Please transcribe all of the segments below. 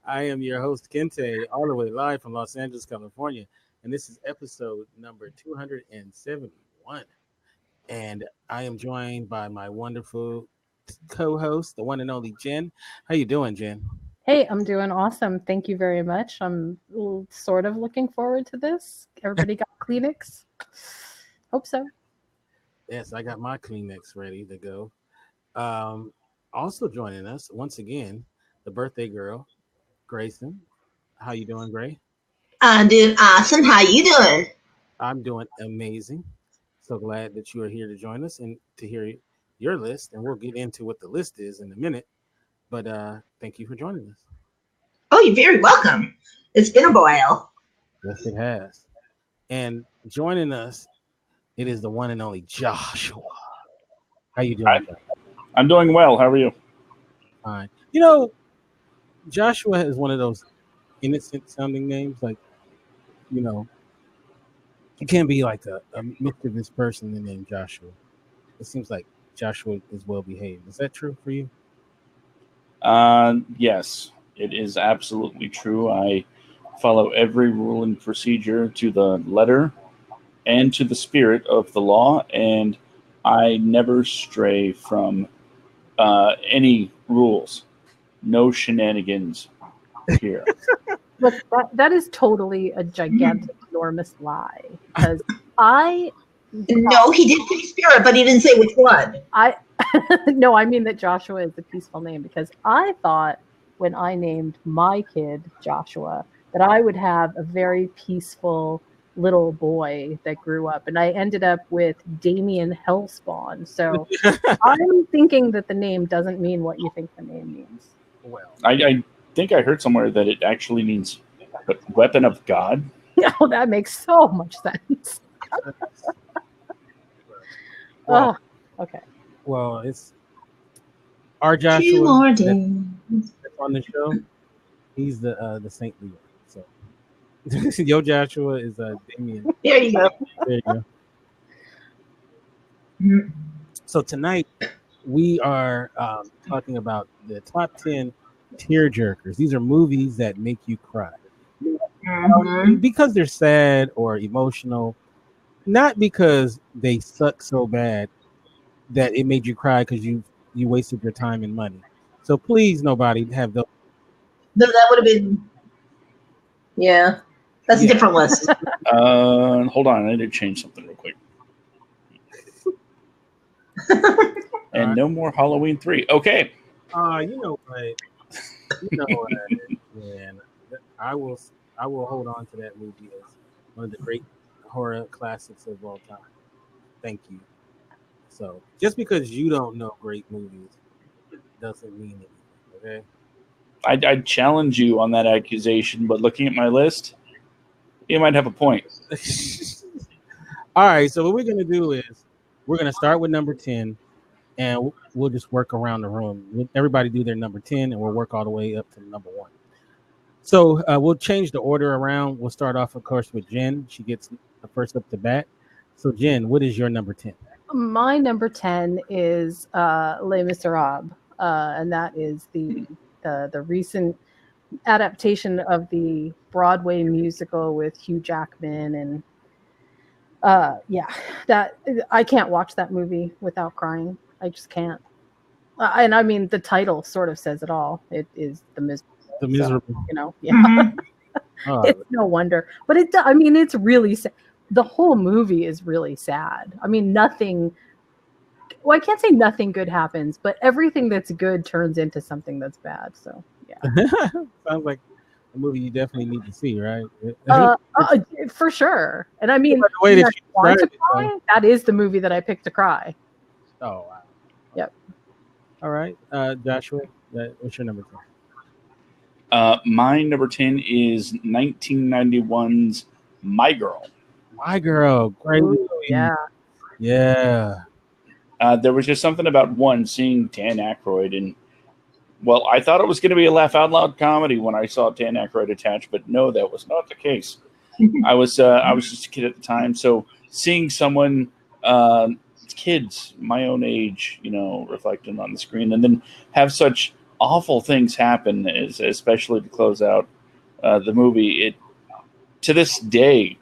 I am your host, Kente, all the way live from Los Angeles, California. And this is episode number 271. And I am joined by my wonderful co-host, the one and only Jen. How you doing, Jen? Hey, I'm doing awesome. Thank you very much. I'm sort of looking forward to this. Everybody got Kleenex? Hope so. Yes, I got my Kleenex ready to go. Um, Also joining us once again, the birthday girl, Grayson. How you doing, Gray? I'm doing awesome. How you doing? I'm doing amazing. So glad that you are here to join us and to hear your list. And we'll get into what the list is in a minute. But thank you for joining us. Oh, you're very welcome. It's been a while. Yes, it has. And joining us, it is the one and only Joshua. How you doing? Hi. I'm doing well. How are you? Fine. You know, Joshua is one of those innocent sounding names. Like, you know, you can't be like a mischievous person named Joshua. It seems like Joshua is well behaved. Is that true for you? Yes, it is absolutely true. I follow every rule and procedure to the letter and to the spirit of the law, and I never stray from any rules. No shenanigans here. Look, that is totally a gigantic, enormous lie. Because I No, he did say spirit, but he didn't say which one. no, I mean that Joshua is a peaceful name because I thought when I named my kid Joshua that I would have a very peaceful little boy that grew up, and I ended up with Damien Hellspawn. So I'm thinking that the name doesn't mean what you think the name means. Well, I think I heard somewhere that it actually means weapon of God. Oh, that makes so much sense. well, Okay. well, it's our Two Joshua more that's days. on the show. He's the Saint Leo. So Yo Joshua is Damien. There you go. There you go. Mhm. So tonight we are talking about the top 10 tearjerkers. These are movies that make you cry because they're sad or emotional, not because they suck so bad that it made you cry because you wasted your time and money. So please, nobody have those. That would have been, yeah. That's a Yeah. different list. Hold on, I need to change something real quick. And no more Halloween 3. Okay. You know what? You know what? Man, I will hold on to that movie as one of the great horror classics of all time. Thank you. So just because you don't know great movies doesn't mean anything. Okay. I'd challenge you on that accusation, but looking at my list, you might have a point. All right. So what we're gonna do is we're gonna start with number 10, and we'll just work around the room. Everybody do their number 10, and we'll work all the way up to number 1. So we'll change the order around. We'll start off, of course, with Jen. She gets the first up to bat. So Jen, what is your number 10? My number 10 is Les Miserables, and that is the recent adaptation of the Broadway musical with Hugh Jackman, and that I can't watch that movie without crying. I just can't. And I mean, the title sort of says it all. It is the miserable. The Miserable. So, yeah. Mhm. Oh, It's no wonder. But I mean, it's really sad. The whole movie is really sad. I mean, nothing. Well, I can't say nothing good happens, but everything that's good turns into something that's bad. So, yeah. sounds like a movie you definitely need to see, right? For sure. And I mean, By the way that you want to described it, cry? That is the movie that I picked to cry. Oh, wow. Yep. All right, Joshua, what's your number 10? My number 10 is 1991's My Girl. My Girl, great movie. Yeah. Yeah. There was just something about seeing Dan Aykroyd, and well, I thought it was going to be a laugh out loud comedy when I saw Dan Aykroyd attached, but no, that was not the case. I was just a kid at the time, so seeing someone, kids my own age, reflecting on the screen, and then have such awful things happen, especially to close out the movie. It to this day,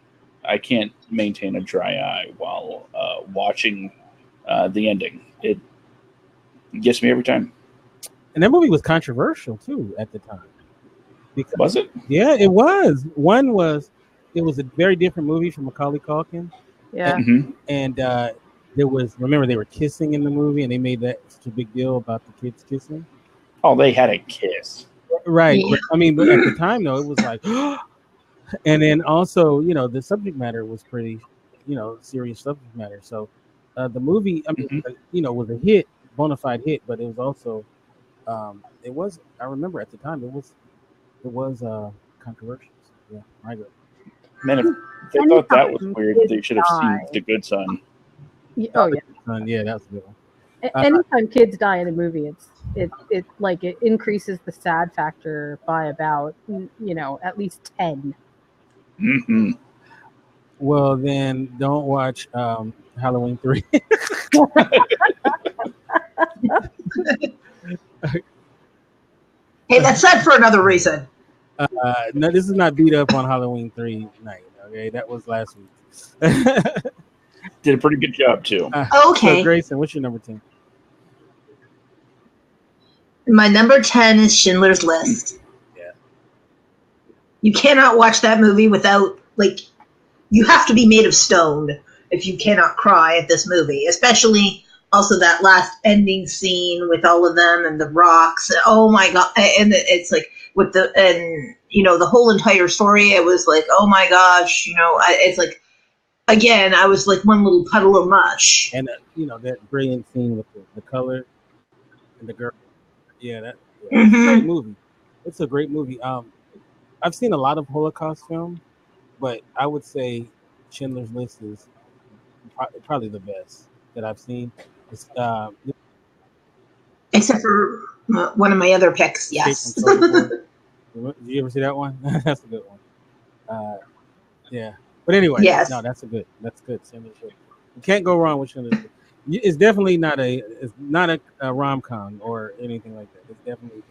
I can't maintain a dry eye while watching the ending. It gets me every time. And that movie was controversial too at the time. Because, Was it? yeah, it was. It was a very different movie from Macaulay Culkin, Yeah. Mm-hmm. and there was, remember, they were kissing in the movie, and they made that such a big deal about the kids kissing. Oh, they had a kiss. Right. Yeah. But, I mean, but at the time though, it was like, and then also, the subject matter was pretty, serious subject matter. So the movie, I mean, Mm-hmm. was a hit, bona fide hit, but it was also, it was. I remember at the time it was controversial. So, yeah, I agree. Man, if they thought that was Anytime weird, kids they should have seen die. The Good Son. Oh yeah. Yeah, that was a good one. Anytime kids die in a movie, it like it increases the sad factor by about at least 10. Mm-hmm. Well, then don't watch Halloween 3. Hey, that's sad for another reason. No, this is not beat up on Halloween 3 night. Okay, that was last week. Did a pretty good job too. So, Okay. Grayson, what's your number 10? My number 10 is Schindler's List. Yeah. You cannot watch that movie without, like, you have to be made of stone if you cannot cry at this movie, especially also that last ending scene with all of them and the rocks. Oh my god! And it's like with the whole entire story. It was like, oh my gosh, it's like, again, I was like one little puddle of mush. And that brilliant scene with the color and the girl. Yeah, it's a great Mm-hmm. movie. It's a great movie. I've seen a lot of Holocaust film, but I would say Schindler's List is probably the best that I've seen. It's Except for one of my other picks, Escape from yes. Sobibor. Did you ever see that one? That's a good one. Uh, yeah, but anyway, no, Yes. That's good. Schindler's List. You can't go wrong with Schindler's List. It's definitely not a rom com or anything like that. It's definitely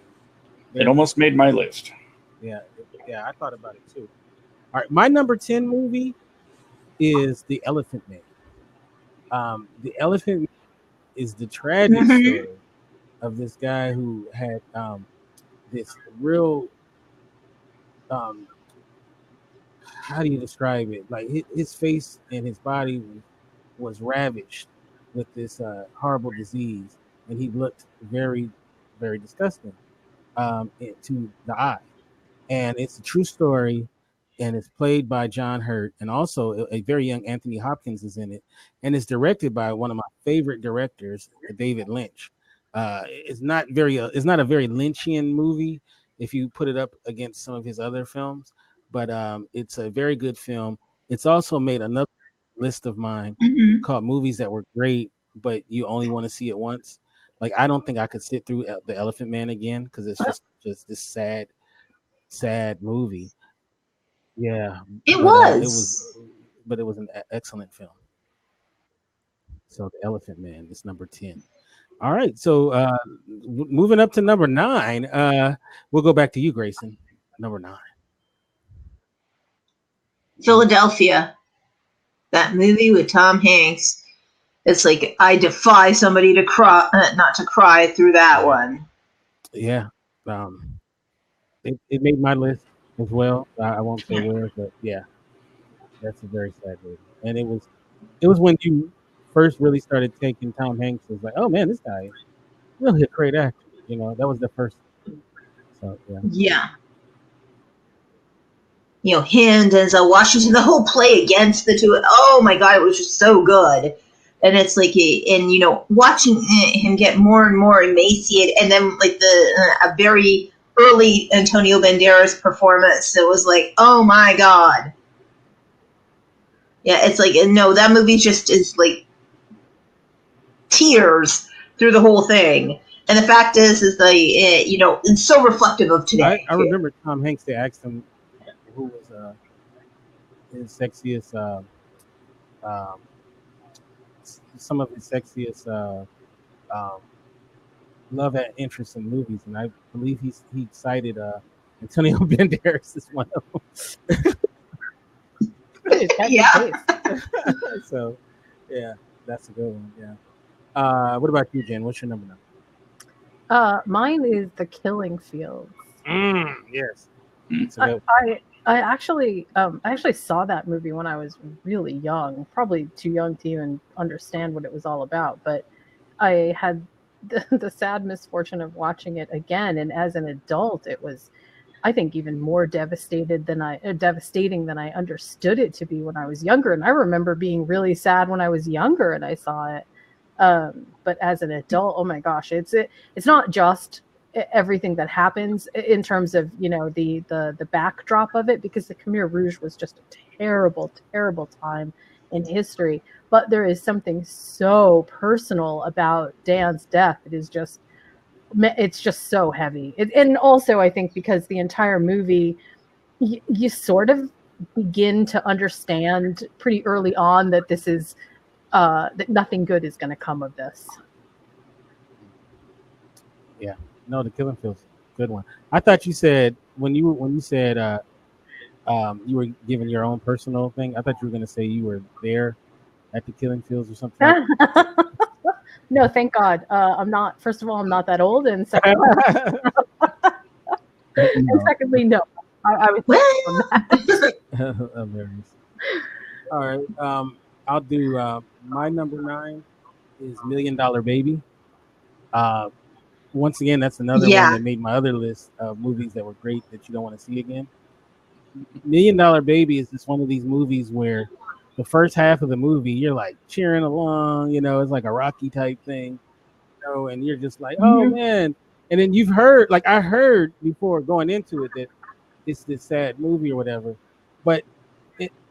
It almost made my list. yeah, I thought about it too. All right, my number 10 movie is The Elephant Man. The Elephant Man is the tragic Mm-hmm. story of this guy who had this real um, how do you describe it? Like his face and his body was ravaged with this horrible disease, and he looked very, very disgusting to the eye. And it's a true story, and it's played by John Hurt, and also a very young Anthony Hopkins is in it, and it's directed by one of my favorite directors, David Lynch. It's not a very Lynchian movie if you put it up against some of his other films, but it's a very good film. It's also made another list of mine Mm-hmm. called movies that were great, but you only want to see it once. Like I don't think I could sit through The Elephant Man again because it's just this sad movie. Yeah, It but was. it was an excellent film. So The Elephant Man is number 10. All right, so moving up to number 9, we'll go back to you, Grayson. Number 9. Philadelphia. That movie with Tom Hanks. It's like I defy somebody to cry, not to cry through that Yeah, one. yeah. Um, it made my list as well. I won't say where, but yeah, that's a very sad movie. And it was when you first really started taking Tom Hanks as like, oh man, this guy is really a great actor. That was the first. So yeah. Yeah. Him, Denzel Washington, the whole play against the two. Oh my god, it was just so good. And it's like, and watching him get more and more emaciated, and then like a very early Antonio Banderas performance. It was like, oh my god. Yeah, it's like, no, that movie just is like tears through the whole thing. And the fact is like, it's so reflective of today I too. remember Tom Hanks. They asked him who was his sexiest, some of his sexiest, um, love that interest in movies, and I believe he cited Antonio Banderas as one of them. He's got Yeah. good taste. So, yeah, that's a good one. Yeah. What about you, Jen? What's your number now? Mine is The Killing Fields. Yes, it's a good. I actually saw that movie when I was really young, probably too young to even understand what it was all about. But I had the sad misfortune of watching it again, and as an adult, it was, I think, even more devastating than I understood it to be when I was younger. And I remember being really sad when I was younger and I saw it. But as an adult, oh my gosh, it's not just everything that happens in terms of the backdrop of it, because the Khmer Rouge was just a terrible time in history. But there is something so personal about Dan's death. It's just so heavy. And also, I think because the entire movie, you sort of begin to understand pretty early on that this is that nothing good is going to come of this. Yeah. No, The Killing Fields, good one. I thought you said when you said you were giving your own personal thing. I thought you were going to say you were there at the Killing Fields or something. No, thank God. I'm not. First of all, I'm not that old, and secondly, no. I was on that. Hilarious. All right. I'll do my number 9 is $1 Million Baby. Once again, that's another one that made my other list of movies that were great that you don't want to see again. $1 Million Baby is just one of these movies where the first half of the movie you're like cheering along, it's like a Rocky type thing, and you're just like, oh man. And then I heard before going into it that it's this sad movie or whatever, but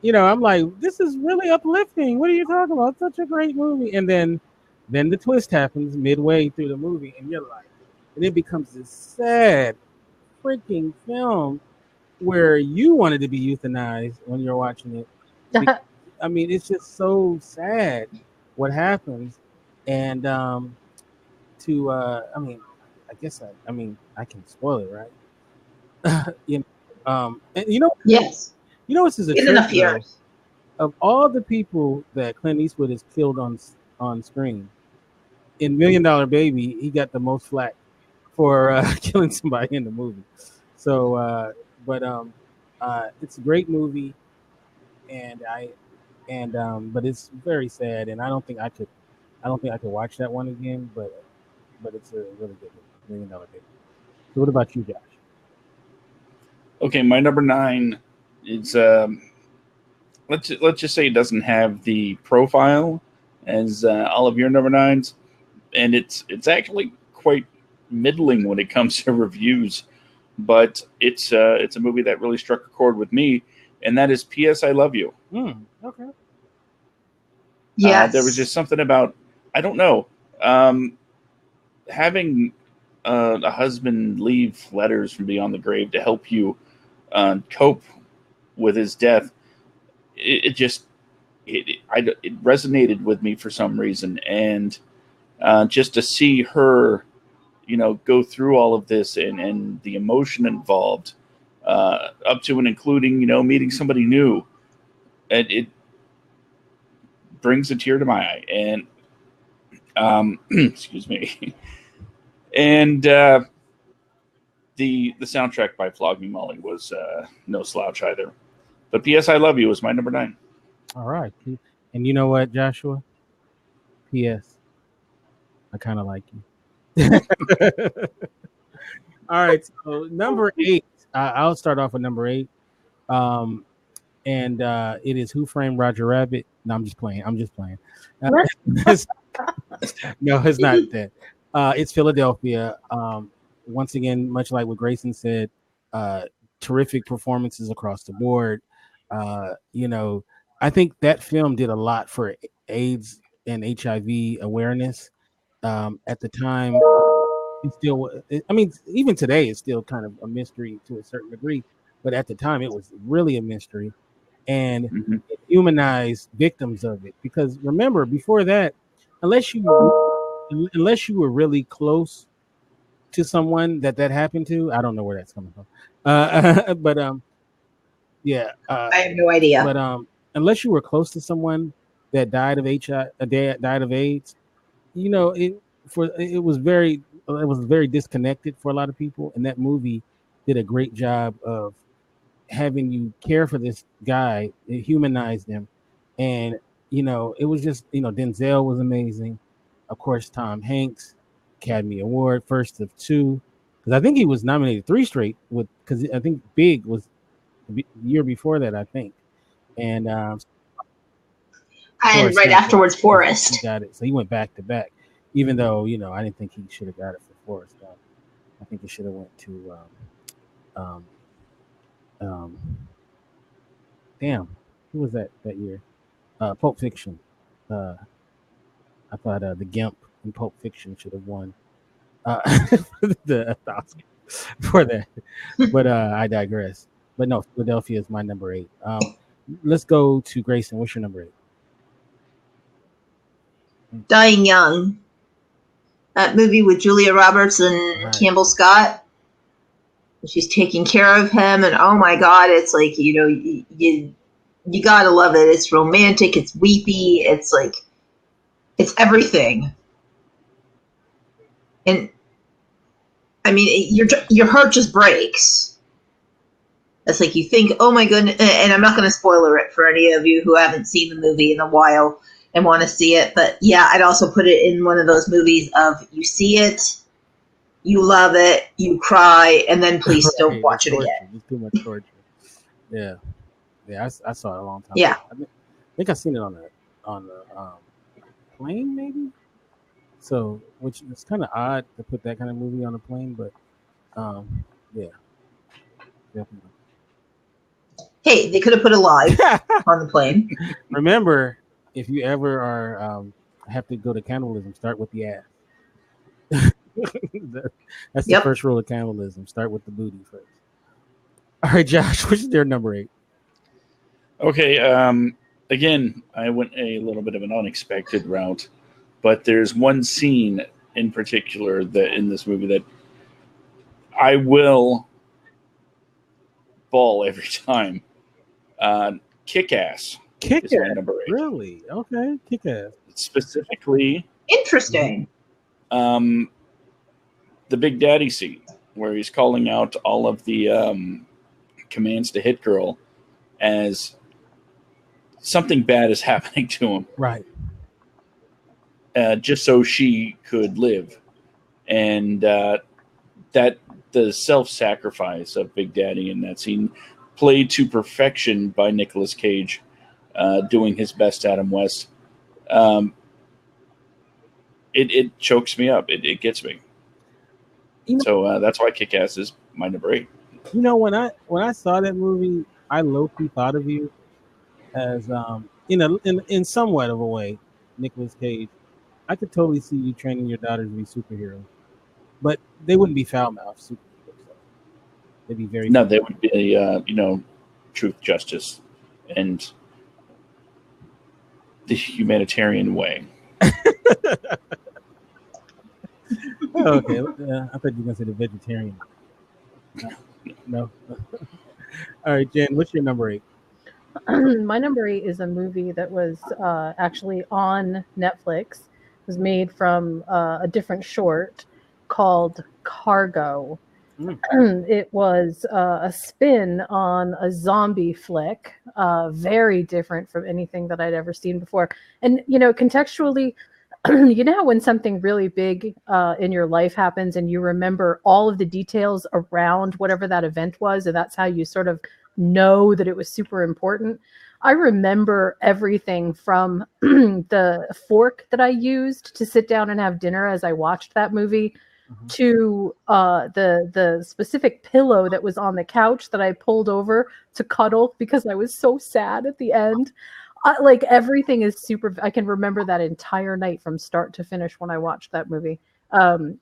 I'm like, this is really uplifting. What are you talking about? It's such a great movie. And then the twist happens midway through the movie, and you're like, and it becomes this sad freaking film where you wanted to be euthanized when you're watching it. Because, I mean, it's just so sad what happens. And I mean, I guess I can spoil it, right? And Yes. This is a In trick, enough though. years. Of all the people that Clint Eastwood has killed on screen, in $1 Million Baby, he got the most flack for killing somebody in the movie. So, it's a great movie, but it's very sad, and I don't think I could watch that one again. But it's a really good movie, $1 Million Baby. So, what about you, Josh? Okay, my number 9 is let's just say it doesn't have the profile as all of your number 9s, and it's actually quite middling when it comes to reviews, but it's a movie that really struck a chord with me, and that is P.S. I Love You. Okay. Yes. There was just something about, I don't know, having a husband leave letters from beyond the grave to help you cope with his death. It resonated with me for some reason, and just to see her, go through all of this and the emotion involved, up to and including, meeting somebody new, it brings a tear to my eye. And excuse me. And the soundtrack by Flog Me Molly was no slouch either. But P.S. I Love You is my number 9. All right. And you know what, Joshua? P.S. I kind of like you. All right. So number 8, I'll start off with number 8. And it is Who Framed Roger Rabbit. No, I'm just playing. No, it's not that. It's Philadelphia. Once again, much like what Grayson said, terrific performances across the board. I think that film did a lot for AIDS and HIV awareness. At the time, even today, it's still kind of a mystery to a certain degree. But at the time, it was really a mystery, and it humanized victims of it. Because remember, before that, unless you were really close to someone that happened to, I don't know where that's coming from. But yeah. I have no idea. But unless you were close to someone that died of HIV, died of AIDS, you know, it was very disconnected for a lot of people, and that movie did a great job of having you care for this guy. It humanized him, and it was just Denzel was amazing, of course. Tom Hanks, Academy Award, first of two, because I think he was nominated three straight with because I think Big was the year before that, I think, and And Forrest right Gump, afterwards, he Forrest. got it. So he went back to back, even though I didn't think he should have got it for Forrest Gump. I think he should have went to um, um, damn, who was that year? Pulp Fiction. Uh, I thought the Gimp in Pulp Fiction should have won the Oscar for that, but I digress. But no, Philadelphia is my number 8. Let's go to Grayson. What's your number 8? Dying Young. That movie with Julia Roberts and Right. Campbell Scott. She's taking care of him, and oh my god, it's like you gotta love it. It's romantic. It's weepy. It's like it's everything. And I mean, your heart just breaks. It's like you think, oh my goodness, and I'm not going to spoiler it for any of you who haven't seen the movie in a while and want to see it. But yeah, I'd also put it in one of those movies of you see it, you love it, you cry, and then please don't watch it again. It's too much torture. Yeah, I saw it a long time Yeah. ago. I think I seen it on the plane, maybe. So, which is kind of odd to put that kind of movie on a plane, but yeah, definitely. Hey, they could have put it live on the plane. Remember, if you ever are have to go to cannibalism, start with the ass. That's the first rule of cannibalism. Start with the booty first. All right, Josh, which is their number 8? Okay. Again, I went a little bit of an unexpected route, but there's one scene in particular that in this movie that I will bawl every time. Kick-Ass. Kick-Ass, number 8. Really? Okay, Kick-Ass. Specifically, interesting. The Big Daddy scene where he's calling out all of the commands to Hit Girl as something bad is happening to him. Right. Just so she could live. And that the self-sacrifice of Big Daddy in that scene, played to perfection by Nicolas Cage, doing his best Adam West. It chokes me up. It gets me. So that's why Kick-Ass is my number 8. When I saw that movie, I low-key thought of you as in somewhat of a way, Nicolas Cage. I could totally see you training your daughters to be superheroes, but they wouldn't be foul-mouthed superheroes. They'd be very. No, they would be truth, justice, and the humanitarian way. Okay, I thought you were gonna say the vegetarian. No. All right, Jen, what's your number 8? My number 8 is a movie that was actually on Netflix. It was made from a different short called Cargo. It was a spin on a zombie flick, very different from anything that I'd ever seen before. And, contextually, you know how when something really big in your life happens and you remember all of the details around whatever that event was, and that's how you sort of know that it was super important. I remember everything from the fork that I used to sit down and have dinner as I watched that movie, to the specific pillow that was on the couch that I pulled over to cuddle because I was so sad at the end. Like everything is super. I can remember that entire night from start to finish when I watched that movie.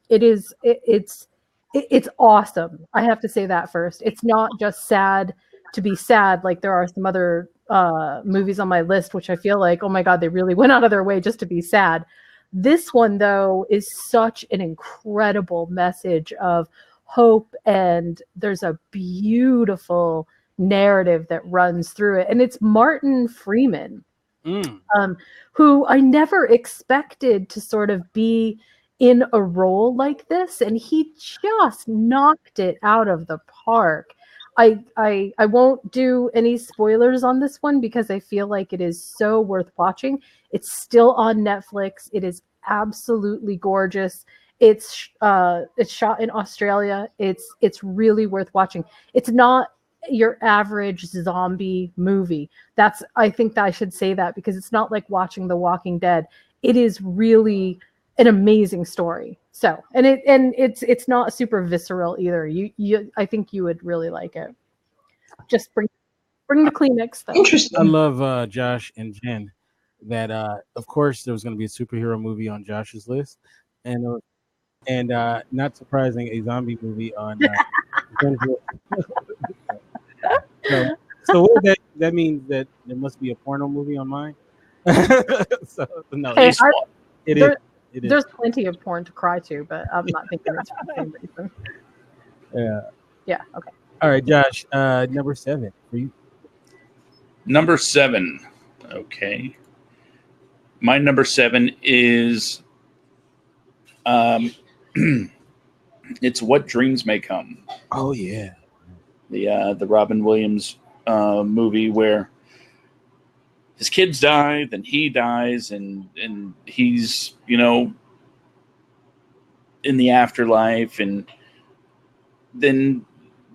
It's awesome. I have to say that first. It's not just sad to be sad like there are some other movies on my list, which I feel like, oh my God, they really went out of their way just to be sad. This one, though, is such an incredible message of hope, and there's a beautiful narrative that runs through it. And it's Martin Freeman, who I never expected to sort of be in a role like this, and he just knocked it out of the park. I won't do any spoilers on this one because I feel like it is so worth watching. It's still on Netflix. It is absolutely gorgeous. It's shot in Australia. It's really worth watching. It's not your average zombie movie. I think that I should say that because it's not like watching The Walking Dead. It is really an amazing story. So, and it's not super visceral either. I think you would really like it. Just bring the Kleenex though. Interesting. I love Josh and Jen. That of course there was going to be a superhero movie on Josh's list, and not surprising, a zombie movie on Jen's list. So what that means that there must be a porno movie on mine. So no, Hey, it is. There's plenty of porn to cry to, but I'm not thinking it's for the same reason. Yeah. Yeah. Okay. All right, Josh. Number 7 for you. Number 7. Okay. My number 7 is it's What Dreams May Come. Oh yeah. The Robin Williams movie where his kids die, then he dies, and he's, in the afterlife, and then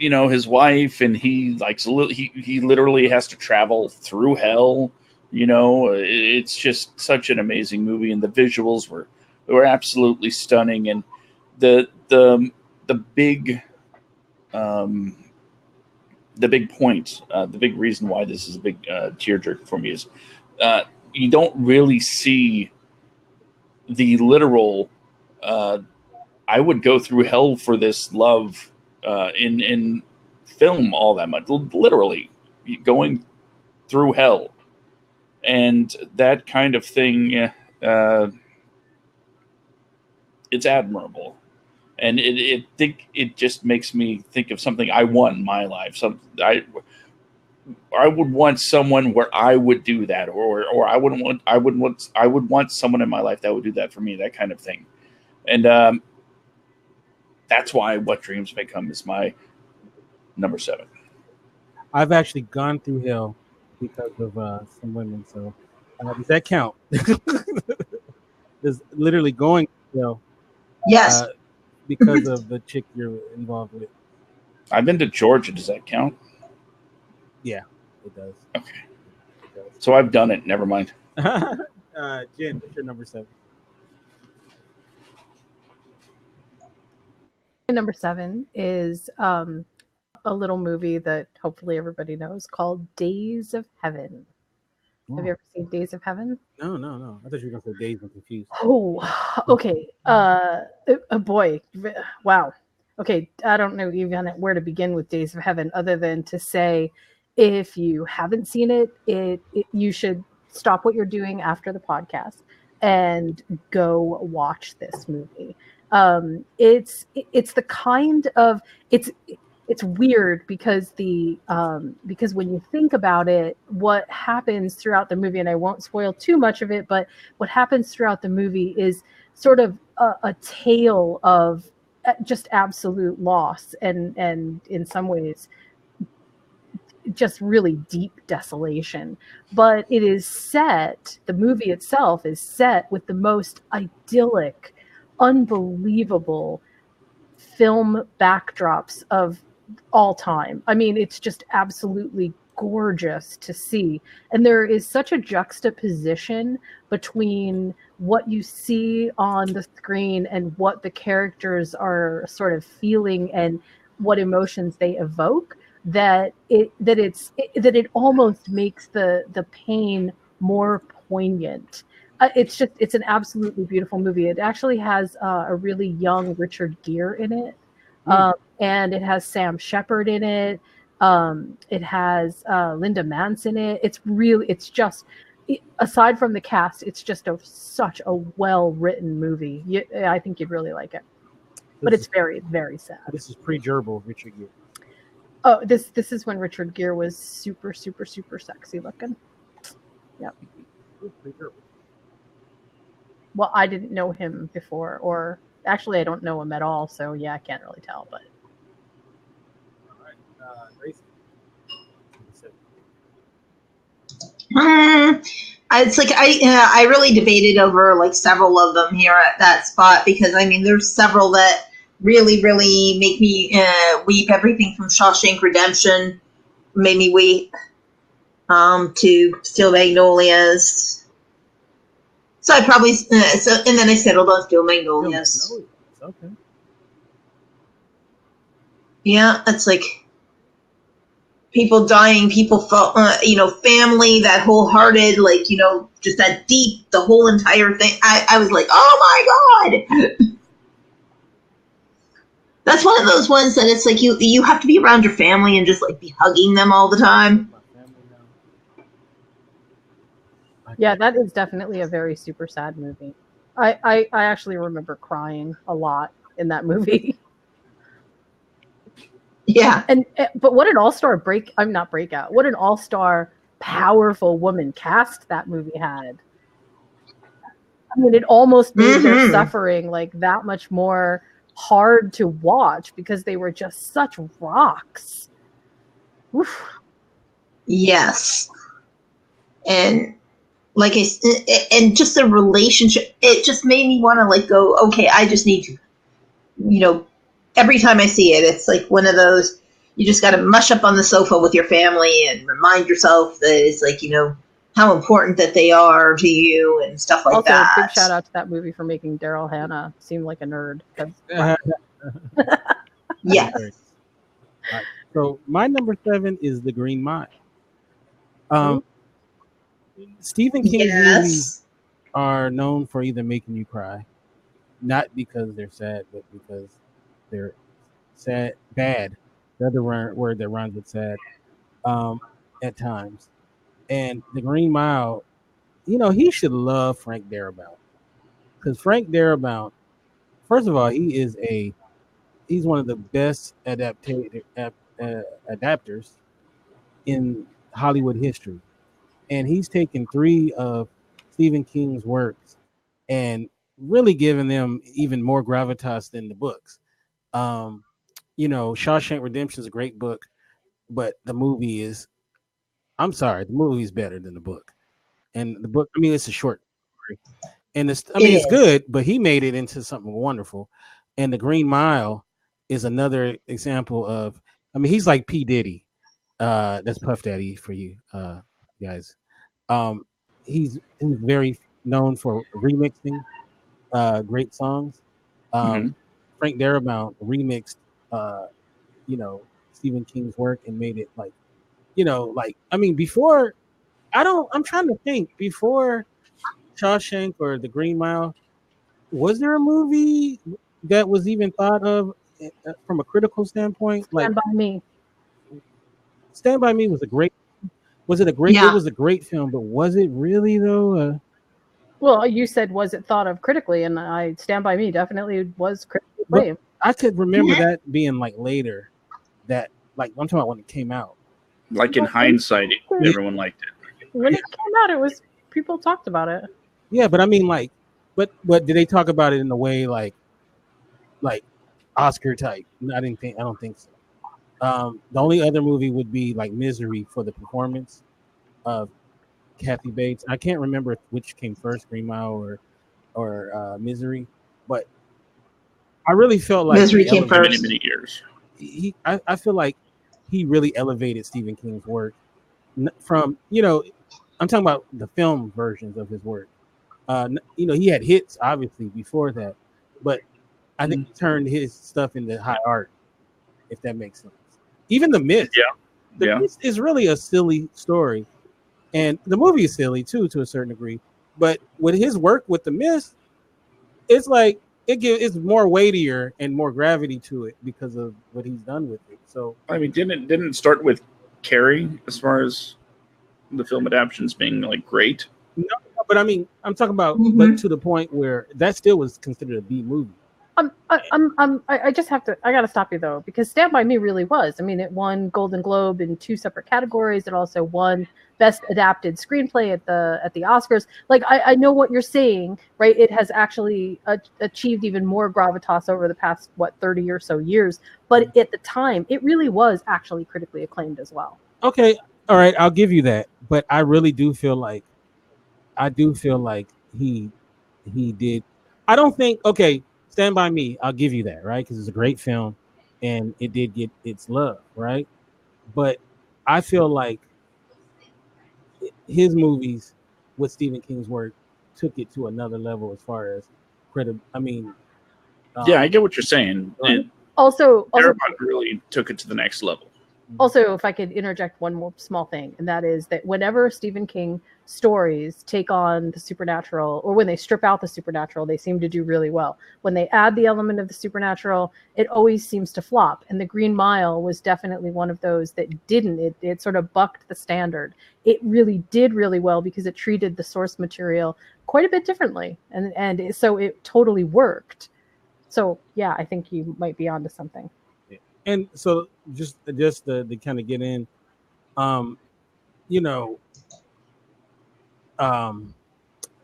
his wife, and he literally has to travel through hell. It's just such an amazing movie, and the visuals were absolutely stunning, and the big the big point, the big reason why this is a big tearjerker for me is you don't really see the literal I would go through hell for this love in film all that much. Literally going through hell. And that kind of thing, it's admirable. And it just makes me think of something I want in my life. I would want someone where I would do that, or I would want someone in my life that would do that for me, that kind of thing. And that's why What Dreams May Come is my number 7. I've actually gone through hell because of some women. So does that count? Does literally going to hell? Yes. Because of the chick you're involved with. I've been to Georgia. Does that count? Yeah, it does. Okay. It does. So I've done it. Never mind. Jen, what's your number 7? Number 7 is a little movie that hopefully everybody knows called Days of Heaven. Have you ever seen Days of Heaven? No. I thought you were going to say Days. I'm confused. Oh, okay. Boy, wow. Okay, I don't know even where to begin with Days of Heaven, other than to say, if you haven't seen it, you should stop what you're doing after the podcast and go watch this movie. It's the kind of it's weird because because when you think about it, what happens throughout the movie, and I won't spoil too much of it, but what happens throughout the movie is sort of a tale of just absolute loss and in some ways just really deep desolation. But it is set, the movie itself is set with the most idyllic, unbelievable film backdrops of all time. I mean, it's just absolutely gorgeous to see. And there is such a juxtaposition between what you see on the screen and what the characters are sort of feeling and what emotions they evoke, that it almost makes the pain more poignant. It's an absolutely beautiful movie. It actually has a really young Richard Gere in it. And it has Sam Shepard in it. It has Linda Mance in it. It's just aside from the cast, it's just such a well-written movie. I think you'd really like it. But it's very, very sad. This is pre-gerbil Richard Gere. Oh, this is when Richard Gere was super, super, super sexy looking. Yep. Well, I didn't know him before, or actually, I don't know him at all. So yeah, I can't really tell. But It's like I really debated over like several of them here at that spot, because I mean there's several that really make me weep. Everything from Shawshank Redemption made me weep, to Steel Magnolias. So I probably and then I settled on Steel Magnolias. Okay. Yeah, it's like people dying, people family, that wholehearted, like, just that deep, the whole entire thing. I was like, oh my god. That's one of those ones that it's like you have to be around your family and just like be hugging them all the time. yeah, that is definitely a very super sad movie. I actually remember crying a lot in that movie. Yeah. But what an all-star breakout. What an all-star powerful woman cast that movie had. I mean, it almost made their suffering like that much more hard to watch because they were just such rocks. Oof. Yes. And like and just the relationship, it just made me want to like go, okay, I just need to, every time I see it, it's like one of those, you just got to mush up on the sofa with your family and remind yourself that it's like, how important that they are to you and stuff like also, that. big shout out to that movie for making Daryl Hannah seem like a nerd. Yeah. Right. So my number 7 is The Green Mile. Stephen King's movies are known for either making you cry, not because they're sad, but because they're bad. The other word that rhymes with sad, at times. And The Green Mile, he should love Frank Darabont, because Frank Darabont, first of all, he's one of the best adapters in Hollywood history, and he's taken 3 of Stephen King's works and really given them even more gravitas than the books. Shawshank Redemption is a great book, but the movie is, I'm sorry, the movie is better than the book. And the book, I mean, it's a short story, and it's good, but he made it into something wonderful. And The Green Mile is another example of, I mean, he's like P. Diddy. That's Puff Daddy for you guys. He's very known for remixing great songs. Frank Darabont remixed, Stephen King's work and made it like, I mean, before, I'm trying to think, before Shawshank or The Green Mile, was there a movie that was even thought of from a critical standpoint? Like Stand By Me. Stand By Me was a great. Was it a great? Yeah. It was a great film, but was it really though? Well, you said, was it thought of critically? And Stand By Me definitely was critically acclaimed. I could remember that being like later, that like I'm talking about when it came out. Like in hindsight, everyone liked it. When it came out, it was, people talked about it. Yeah, but I mean, like, but did they talk about it in a way like Oscar type? I don't think so. The only other movie would be like Misery for the performance of Kathy Bates. I can't remember which came first, Green Mile or Misery, but I really felt like Misery came first. Many years. I feel like he really elevated Stephen King's work from, I'm talking about the film versions of his work. He had hits obviously before that, but I think he turned his stuff into high art, if that makes sense. Even The Mist. The Mist is really a silly story, and the movie is silly too to a certain degree. But with his work with The Mist, it's like it's more weightier and more gravity to it because of what he's done with it. So I mean, didn't it start with Carrie as far as the film adaptations being like great? No, but I mean, I'm talking about, but Mhm. to the point where that still was considered a B movie. I just have to. I got to stop you though, because Stand by Me really was. I mean, it won Golden Globe in 2 separate categories. It also won Best Adapted Screenplay at the Oscars. Like, I know what you're saying, right? It has actually achieved even more gravitas over the past 30 or so years. But at the time, it really was actually critically acclaimed as well. Okay, all right, I'll give you that, but I really do feel like he did. I don't think. Okay, Stand by Me. I'll give you that, right? Because it's a great film, and it did get its love, right? But I feel like his movies with Stephen King's work took it to another level as far as credit. I mean, Yeah, I get what you're saying. Right. Also, Darabont really took it to the next level. Also, if I could interject one more small thing, and that is that whenever Stephen King stories take on the supernatural, or when they strip out the supernatural, they seem to do really well. When they add the element of the supernatural, it always seems to flop. And The Green Mile was definitely one of those that didn't. It sort of bucked the standard. It really did really well because it treated the source material quite a bit differently, and so it totally worked. So yeah, I think you might be onto something. and so just to kind of get in, um, you know, um,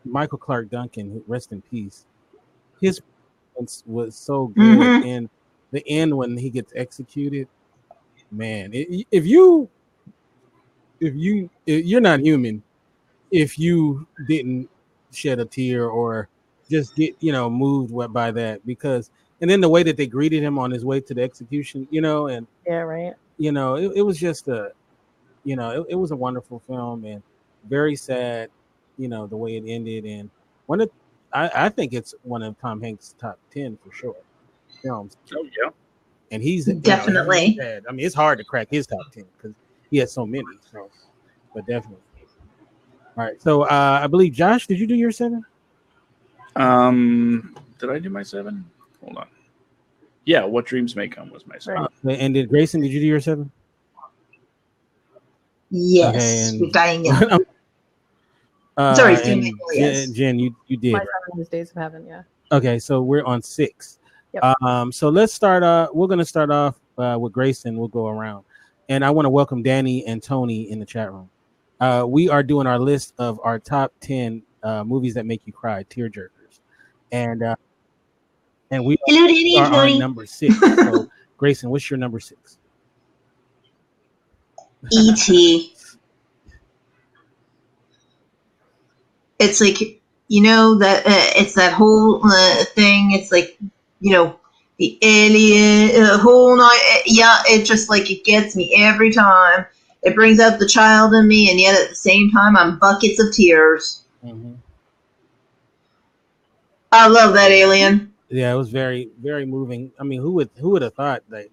Michael Clark Duncan, rest in peace. His performance was so good, Mhm. and the end when he gets executed, man. If you're not human, if you didn't shed a tear or just get moved by that, because and then the way that they greeted him on his way to the execution, and Yeah, right. it was just it was a wonderful film and very sad, the way it ended. And one of I think it's one of Tom Hanks' top 10 for sure films. Oh yeah. And he's he's Definitely. had, I mean, it's hard to crack his top 10 because he has so many. So, but definitely. All right. So I believe Josh, did you do your 7? Did I do my 7? Hold on. Yeah, What Dreams May Come was my 7. And did Grayson, did you do your 7? Okay, Yes. You're and dying young. Sorry, Stephen and Michael, yes. Jen, you did, My right? 7 was Days of Heaven. Yeah. Okay, so we're on 6. Yep. So let's start. We're going to start off with Grayson. We'll go around, and I want to welcome Danny and Tony in the chat room. We are doing our list of our top 10 movies that make you cry, tearjerkers, and we Hello, Danny and are on Tony. number 6. So Grayson, what's your number 6? E.T. It's like, that it's that whole thing. It's like, the alien whole night. Yeah, it just like it gets me every time. It brings out the child in me, and yet at the same time, I'm buckets of tears. Mm-hmm. I love that alien. Yeah, it was very, very moving. I mean, who would have thought that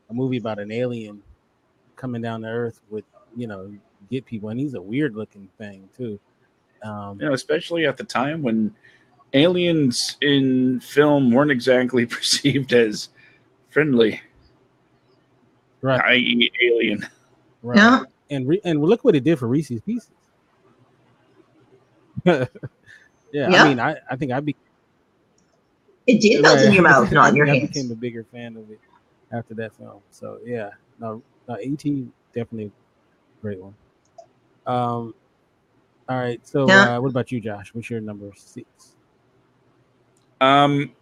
a movie about an alien coming down to Earth would get people, and he's a weird looking thing too. Especially at the time when aliens in film weren't exactly perceived as friendly, Right, i.e., Alien. right, Yeah, and look what it did for Reese's Pieces. Yeah, I yeah. mean, I think It did melt in right. your mouth, I not in your think I became hands. a bigger fan of it after that film. So yeah, no, ET definitely a great one. Um, all right. So Yeah. what about you, Josh? What's your number 6? Um,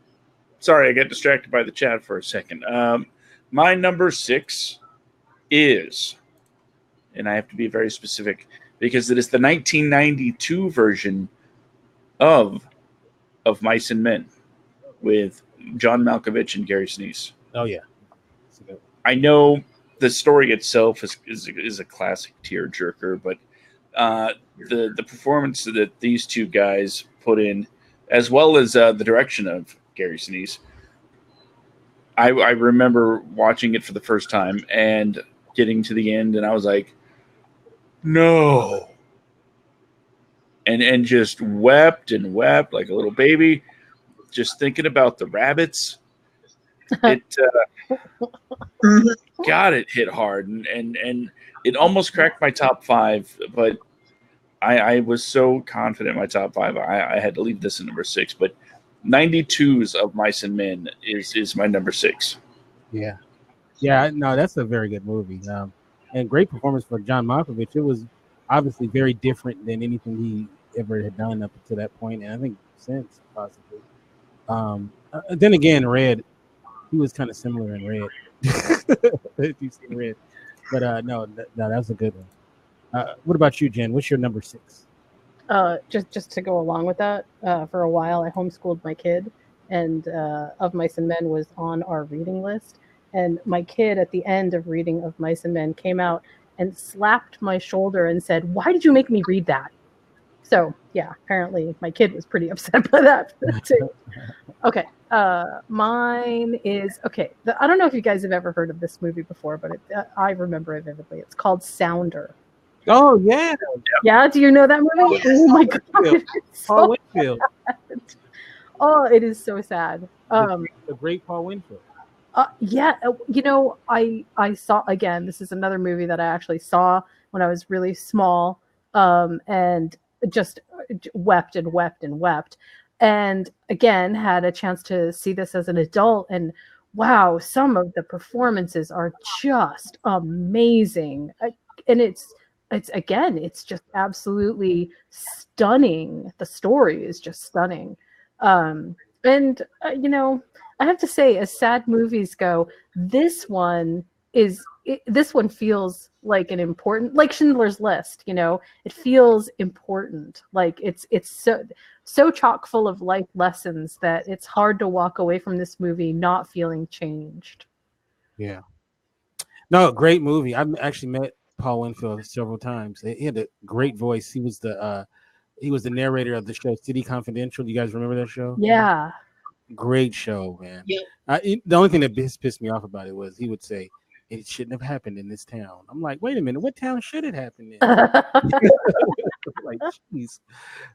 Sorry, I got distracted by the chat for a second. My number 6 is, and I have to be very specific because it is the 1992 version of Mice and Men with John Malkovich and Gary Sinise. Oh yeah, that's a good one. I know the story itself is a classic tearjerker, but the performance that these two guys put in, as well as the direction of Gary Sinise, I remember watching it for the first time and getting to the end, and I was like, no, and just wept and wept like a little baby, just thinking about the rabbits. It Mhm. God, it hit hard, and it almost cracked my top 5, but I was so confident in my top five. I had to leave this in number six, but 92's of Mice and Men is my number six. Yeah. Yeah, no, that's a very good movie. And great performance for John Malkovich. It was obviously very different than anything he ever had done up to that point, and I think since possibly. Then again, Red, he was kind of similar in Red. If you've seen Red, but no, that was a good one. What about you, Jen? What's your number six? Just to go along with that, for a while I homeschooled my kid, and Of Mice and Men was on our reading list. And my kid, at the end of reading Of Mice and Men, came out and slapped my shoulder and said, "Why did you make me read that?" So yeah, apparently my kid was pretty upset by that too. Okay, mine is okay. I don't know if you guys have ever heard of this movie before, but I remember it vividly. It's called Sounder. Oh yeah, Yeah, do you know that movie? Yes. Oh my god, Winfield. it's Paul so Winfield, oh, it is so sad. the great Paul Winfield. Yeah, I saw again. This is another movie that I actually saw when I was really small, and just wept and wept and wept. And again, had a chance to see this as an adult, and wow, some of the performances are just amazing. And it's again, it's just absolutely stunning. The story is just stunning. And I have to say, as sad movies go, this one feels like an important, like Schindler's List. It feels important. Like it's so chock full of life lessons that it's hard to walk away from this movie not feeling changed. Yeah. No, great movie. I've actually met Paul Winfield several times. He had a great voice. He was the narrator of the show City Confidential. Do you guys remember that show? Yeah. Great show, man. Yep. The only thing that pissed me off about it was he would say it shouldn't have happened in this town. I'm like, wait a minute, what town should it happen in? Like, jeez.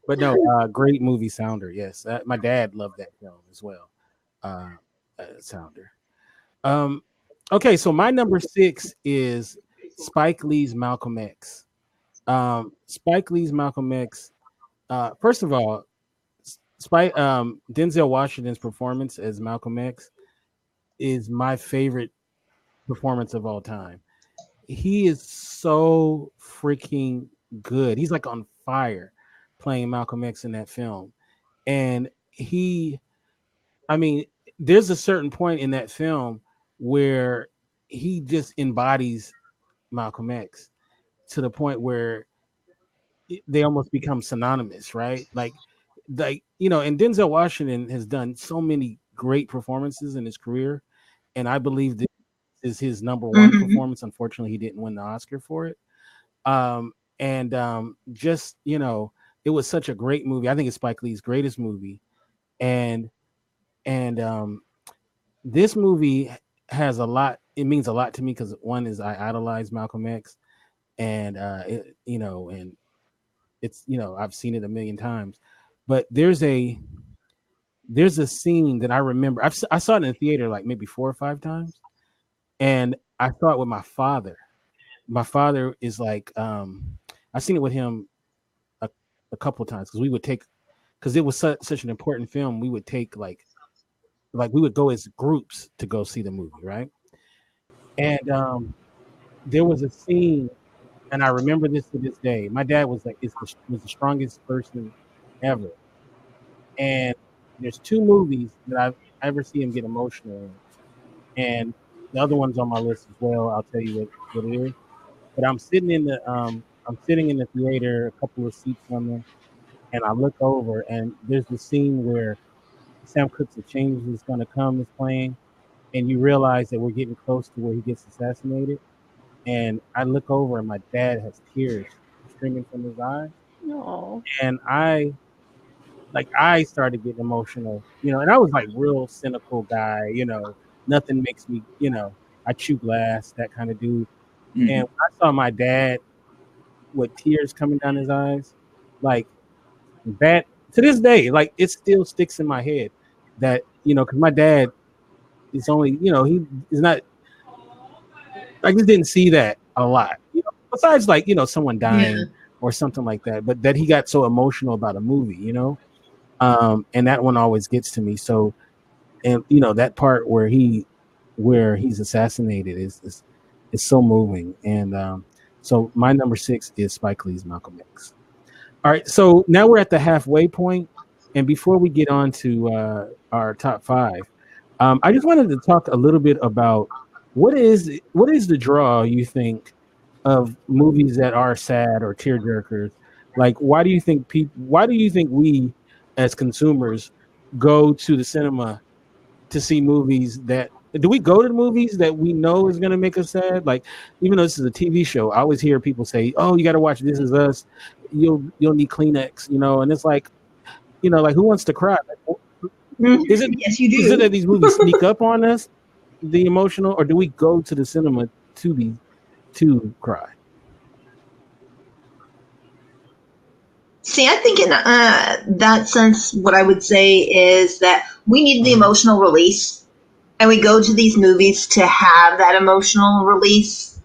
But no, great movie, Sounder. Yes, my dad loved that film as well. Sounder. Okay, so my number six is Spike Lee's Malcolm X. Spike Lee's Malcolm X. First of all, Denzel Washington's performance as Malcolm X is my favorite performance of all time. He is so freaking good. He's like on fire playing Malcolm X in that film. And I mean, there's a certain point in that film where he just embodies Malcolm X to the point where they almost become synonymous, right? Like, and Denzel Washington has done so many great performances in his career, and I believe this is his number one performance. Unfortunately, he didn't win the Oscar for it. Just it was such a great movie. I think it's Spike Lee's greatest movie, and this movie has a lot. It means a lot to me because one is I idolize Malcolm X, and and it's I've seen it a million times, but there's a scene that I remember. I saw it in the theater like maybe 4 or 5 times, and I saw it with my father. My father is like, I've seen it with him a couple of times because it was such an important film. We would take like we would go as groups to go see the movie, right? And there was a scene, and I remember this to this day. My dad was like, was the strongest person ever, and there's 2 movies that I've ever seen him get emotional in, and the other one's on my list as well. I'll tell you what it is. But I'm sitting in the theater, a couple of seats from them, and I look over, and there's the scene where Sam Cooke's "A Change Is Gonna Come" is playing, and you realize that we're getting close to where he gets assassinated. And I look over, and my dad has tears streaming from his eyes, No. and I started getting emotional, and I was like real cynical guy, nothing makes me, I chew glass, that kind of dude. Mm-hmm. And when I saw my dad with tears coming down his eyes, like that, to this day, like it still sticks in my head that, because my dad is only, he is not, I just didn't see that a lot. Besides like, someone dying, or something like that. But that he got so emotional about a movie, you know, and that one always gets to me. So, and you know that part where he's assassinated is so moving. And so my number 6 is Spike Lee's Malcolm X. All right, so now we're at the halfway point, and before we get on to our top 5, I just wanted to talk a little bit about what is the draw you think of movies that are sad or tearjerkers. Like, why do you think we as consumers go to the cinema to see movies that do we go to the movies that we know is going to make us sad? Like, even though this is a TV show, I always hear people say, "Oh, you got to watch This Is Us. You'll need Kleenex," you know. And it's like, you know, like who wants to cry? Like, is it Yes, you is it do. that these movies sneak up on us, the emotional, or do we go to the cinema to cry? See, I think in that sense, what I would say is that we need the emotional release, and we go to these movies to have that emotional release.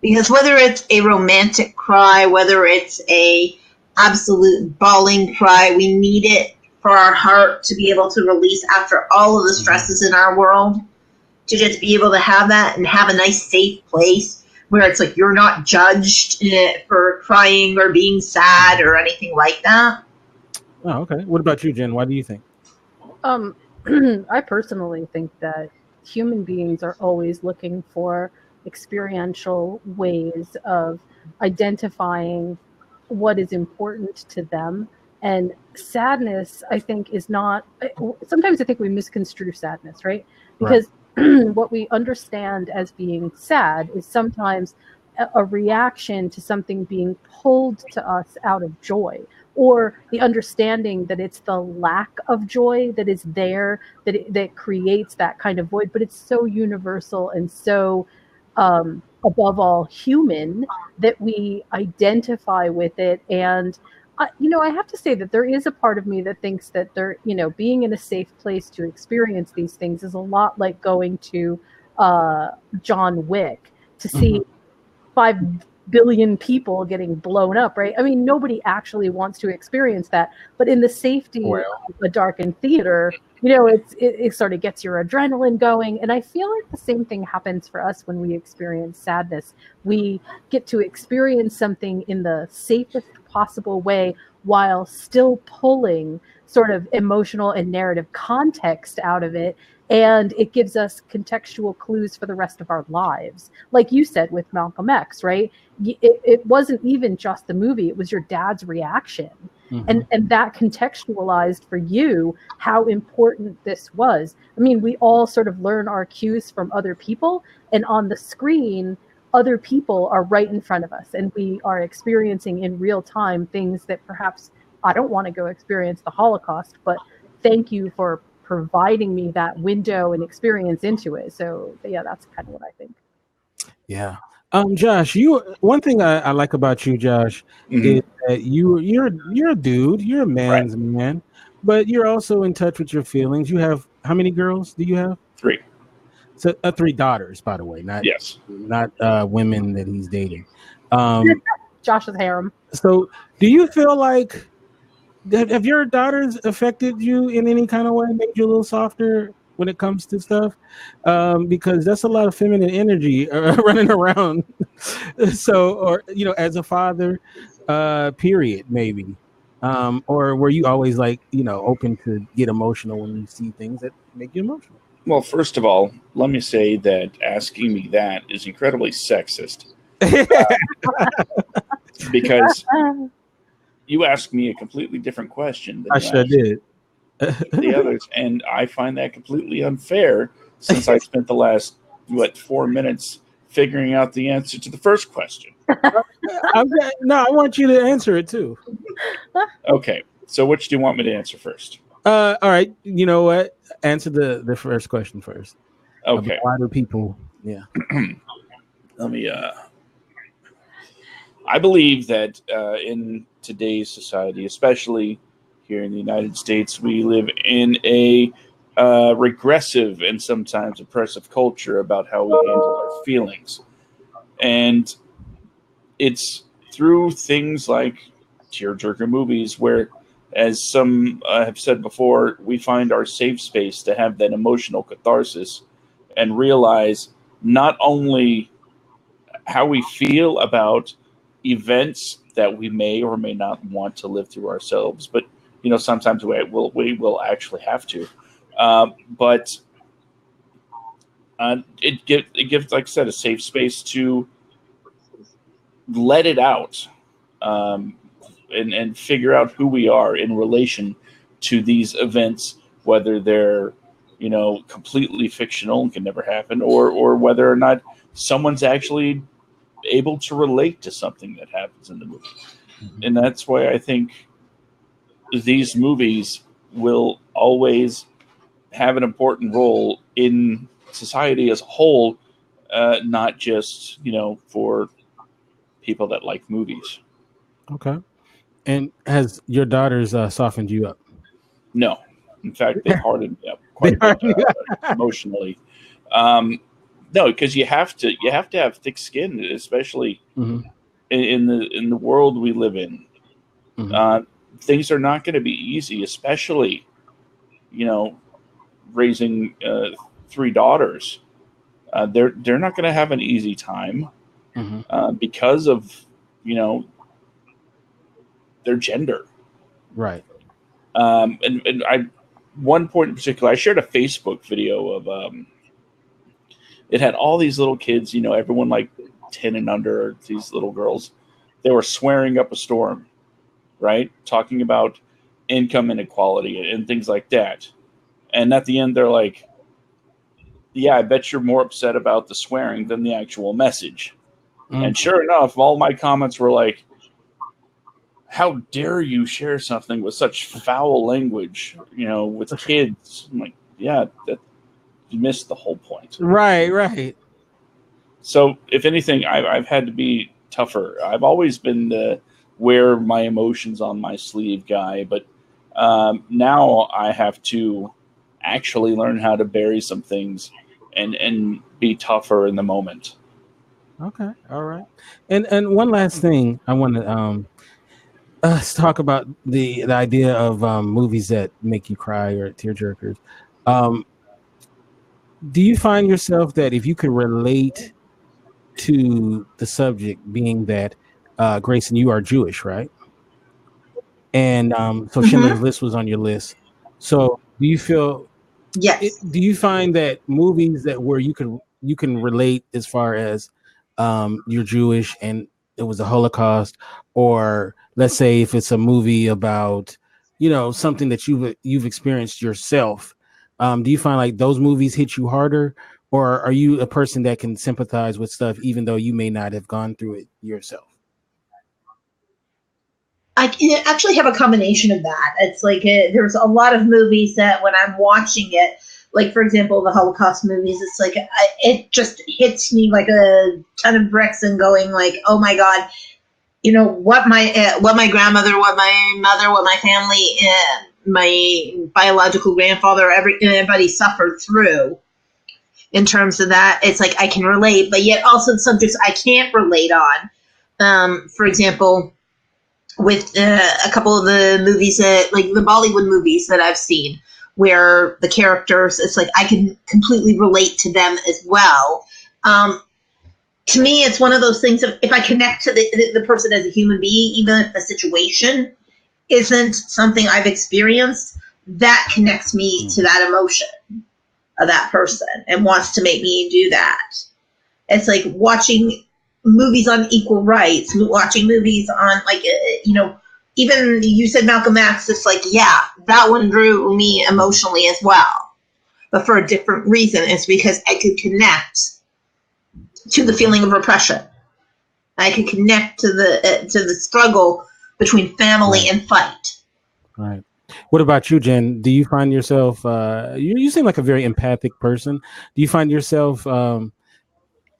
Because whether it's a romantic cry, whether it's a absolute bawling cry, we need it for our heart to be able to release after all of the stresses in our world, to just be able to have that and have a nice safe place where it's like you're not judged for crying or being sad or anything like that. Oh, okay. What about you, Jen? Why do you think? I personally think that human beings are always looking for experiential ways of identifying what is important to them. And sadness, I think, is not, sometimes I think we misconstrue sadness, right? Because what we understand as being sad is sometimes a reaction to something being pulled to us out of joy, or the understanding that it's the lack of joy that is there that creates that kind of void. But it's so universal and so above all human that we identify with it. And I have to say that there is a part of me that thinks that being in a safe place to experience these things is a lot like going to John Wick to see 5 billion people getting blown up, right? I mean, nobody actually wants to experience that, but in the safety of a darkened theater, it sort of gets your adrenaline going. And I feel like the same thing happens for us when we experience sadness. We get to experience something in the safest possible way while still pulling sort of emotional and narrative context out of it. And it gives us contextual clues for the rest of our lives. Like you said with Malcolm X, right? It wasn't even just the movie, it was your dad's reaction. And that contextualized for you how important this was. I mean, we all sort of learn our cues from other people, and on the screen, other people are right in front of us, and we are experiencing in real time things that perhaps I don't want to go experience the Holocaust, but thank you for providing me that window and experience into it. So yeah, that's kind of what I think. Yeah. Josh, one thing I like about you, Josh, is that you're a dude, you're a man's man, but you're also in touch with your feelings. You have how many girls do you have? 3. So 3 daughters, by the way, not women that he's dating. Josh's harem. So do you feel like have your daughters affected you in any kind of way, made you a little softer when it comes to stuff? Because that's a lot of feminine energy running around. So, or as a father, period, maybe. Or were you always like open to get emotional when you see things that make you emotional? Well, first of all, let me say that asking me that is incredibly sexist. Because you asked me a completely different question than I sure did. The others, and I find that completely unfair since I spent the last 4 minutes figuring out the answer to the first question. No, I want you to answer it too. Okay, so which do you want me to answer first? All right, you know what? Answer the first question first. Okay. Why do people? Yeah. Let me. I believe that in today's society, especially here in the United States, we live in a regressive and sometimes oppressive culture about how we handle our feelings. And it's through things like tearjerker movies, where, as some have said before, we find our safe space to have that emotional catharsis and realize not only how we feel about events that we may or may not want to live through ourselves, but sometimes we will actually have to. But it gives, like I said, a safe space to let it out, um, and figure out who we are in relation to these events, whether they're completely fictional and can never happen, or whether or not someone's actually able to relate to something that happens in the movie. Mhm. And that's why I think these movies will always have an important role in society as a whole, not just for people that like movies. Okay. And has your daughters softened you up? No, in fact, they've hardened me up They quite a are. bit, emotionally. Um, no, because you have to have thick skin, especially Hmm. in the world we live in. Hmm. Uh, Things are not going to be easy, especially you know raising three daughters. They're not going to have an easy time, Hmm. because of you know their gender. Right. And I one point in particular, I shared a Facebook video of, it had all these little kids, everyone like 10 and under, these little girls. They were swearing up a storm, right? Talking about income inequality and things like that. And at the end, they're like, yeah, I bet you're more upset about the swearing than the actual message. Mm. And sure enough, all my comments were like, how dare you share something with such foul language, with kids? I'm like, yeah, that you missed the whole point. Right. Right. So, if anything, I've had to be tougher. I've always been the wear my emotions on my sleeve guy, but now I have to actually learn how to bury some things and be tougher in the moment. Okay. All right. And one last thing I want to let's talk about the idea of movies that make you cry or tearjerkers. Um, do you find yourself that if you could relate to the subject, being that Grayson, you are Jewish, right? And so Schindler's Mm-hmm. List was on your list. So do you feel Yes. do you find that movies that where you can relate as far as you're Jewish and it was the Holocaust, or let's say if it's a movie about something that you've experienced yourself, do you find like those movies hit you harder, or are you a person that can sympathize with stuff even though you may not have gone through it yourself? I can actually have a combination of that. It's like there's a lot of movies that when I'm watching it, like for example, the Holocaust movies, it's like it just hits me like a ton of bricks and going like, oh my god, what my grandmother, what my mother, what my family, my biological grandfather, everybody suffered through. In terms of that, it's like I can relate, but yet also subjects I can't relate on. For example, with a couple of the movies that, like the Bollywood movies that I've seen, where the characters, it's like I can completely relate to them as well. To me, it's one of those things of if I connect to the person as a human being, even if the situation isn't something I've experienced, that connects me to that emotion of that person and wants to make me do that. It's like watching movies on equal rights, watching movies on like even you said Malcolm X. It's like yeah, that one drew me emotionally as well, but for a different reason. It's because I could connect to the feeling of repression. I could connect to the struggle between family Right. and fight. Right. What about you, Jen? Do you find yourself you seem like a very empathic person. Do you find yourself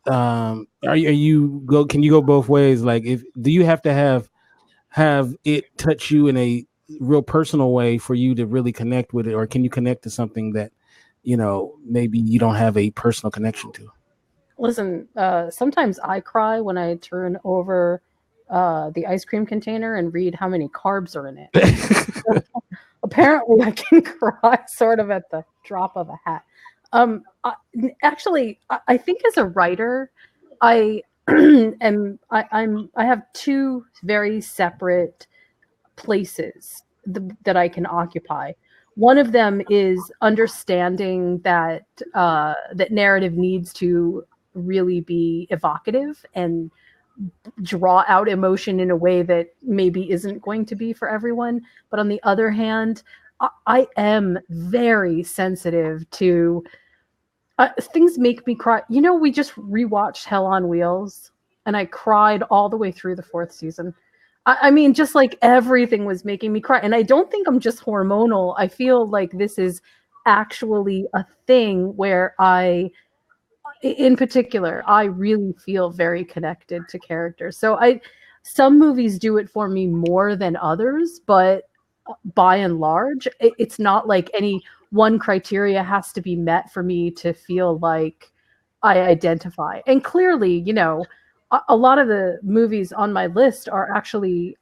are you go can you go both ways? Like if do you have to have it touch you in a real personal way for you to really connect with it, or can you connect to something that maybe you don't have a personal connection to? Listen, sometimes I cry when I turn over the ice cream container and read how many carbs are in it. Apparently, I can cry sort of at the drop of a hat. Actually, I think as a writer, I I have two very separate places that I can occupy. One of them is understanding that that narrative needs to really be evocative and draw out emotion in a way that maybe isn't going to be for everyone. But on the other hand, I am very sensitive to things make me cry. You know, we just rewatched Hell on Wheels, and I cried all the way through the fourth season. I mean, just like everything was making me cry. And I don't think I'm just hormonal. I feel like this is actually a thing where in particular, I really feel very connected to characters. So some movies do it for me more than others, but by and large, it's not like any one criteria has to be met for me to feel like I identify. And clearly, you know, a lot of the movies on my list are actually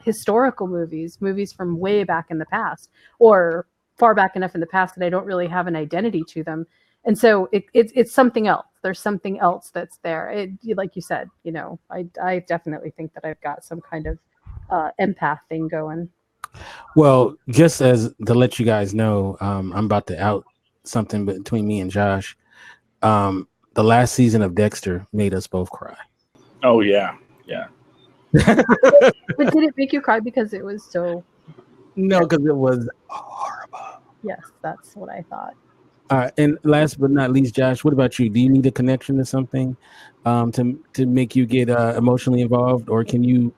historical movies from way back in the past, or far back enough in the past that I don't really have an identity to them. And so it's something else. There's something else that's there. Like you said, you know, I definitely think that I've got some kind of empath thing going. Well, just as to let you guys know, I'm about to out something between me and Josh. The last season of Dexter made us both cry. Oh yeah, yeah. But did it make you cry because it was so? No, because it was horrible. Yes, that's what I thought. And last but not least, Josh, what about you? Do you need a connection to something to make you get emotionally involved, or can you,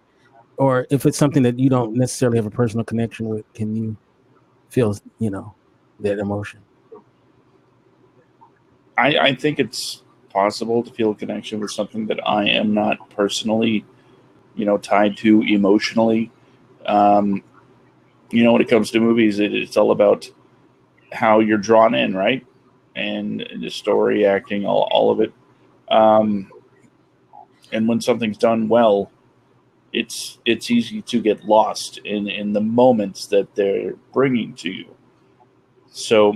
or if it's something that you don't necessarily have a personal connection with, can you feel, you know, that emotion? I think it's possible to feel a connection with something that I am not personally, tied to emotionally. When it comes to movies, it's all about how you're drawn in, right? And the story, acting, all of it. And when something's done well, it's easy to get lost in the moments that they're bringing to you. So,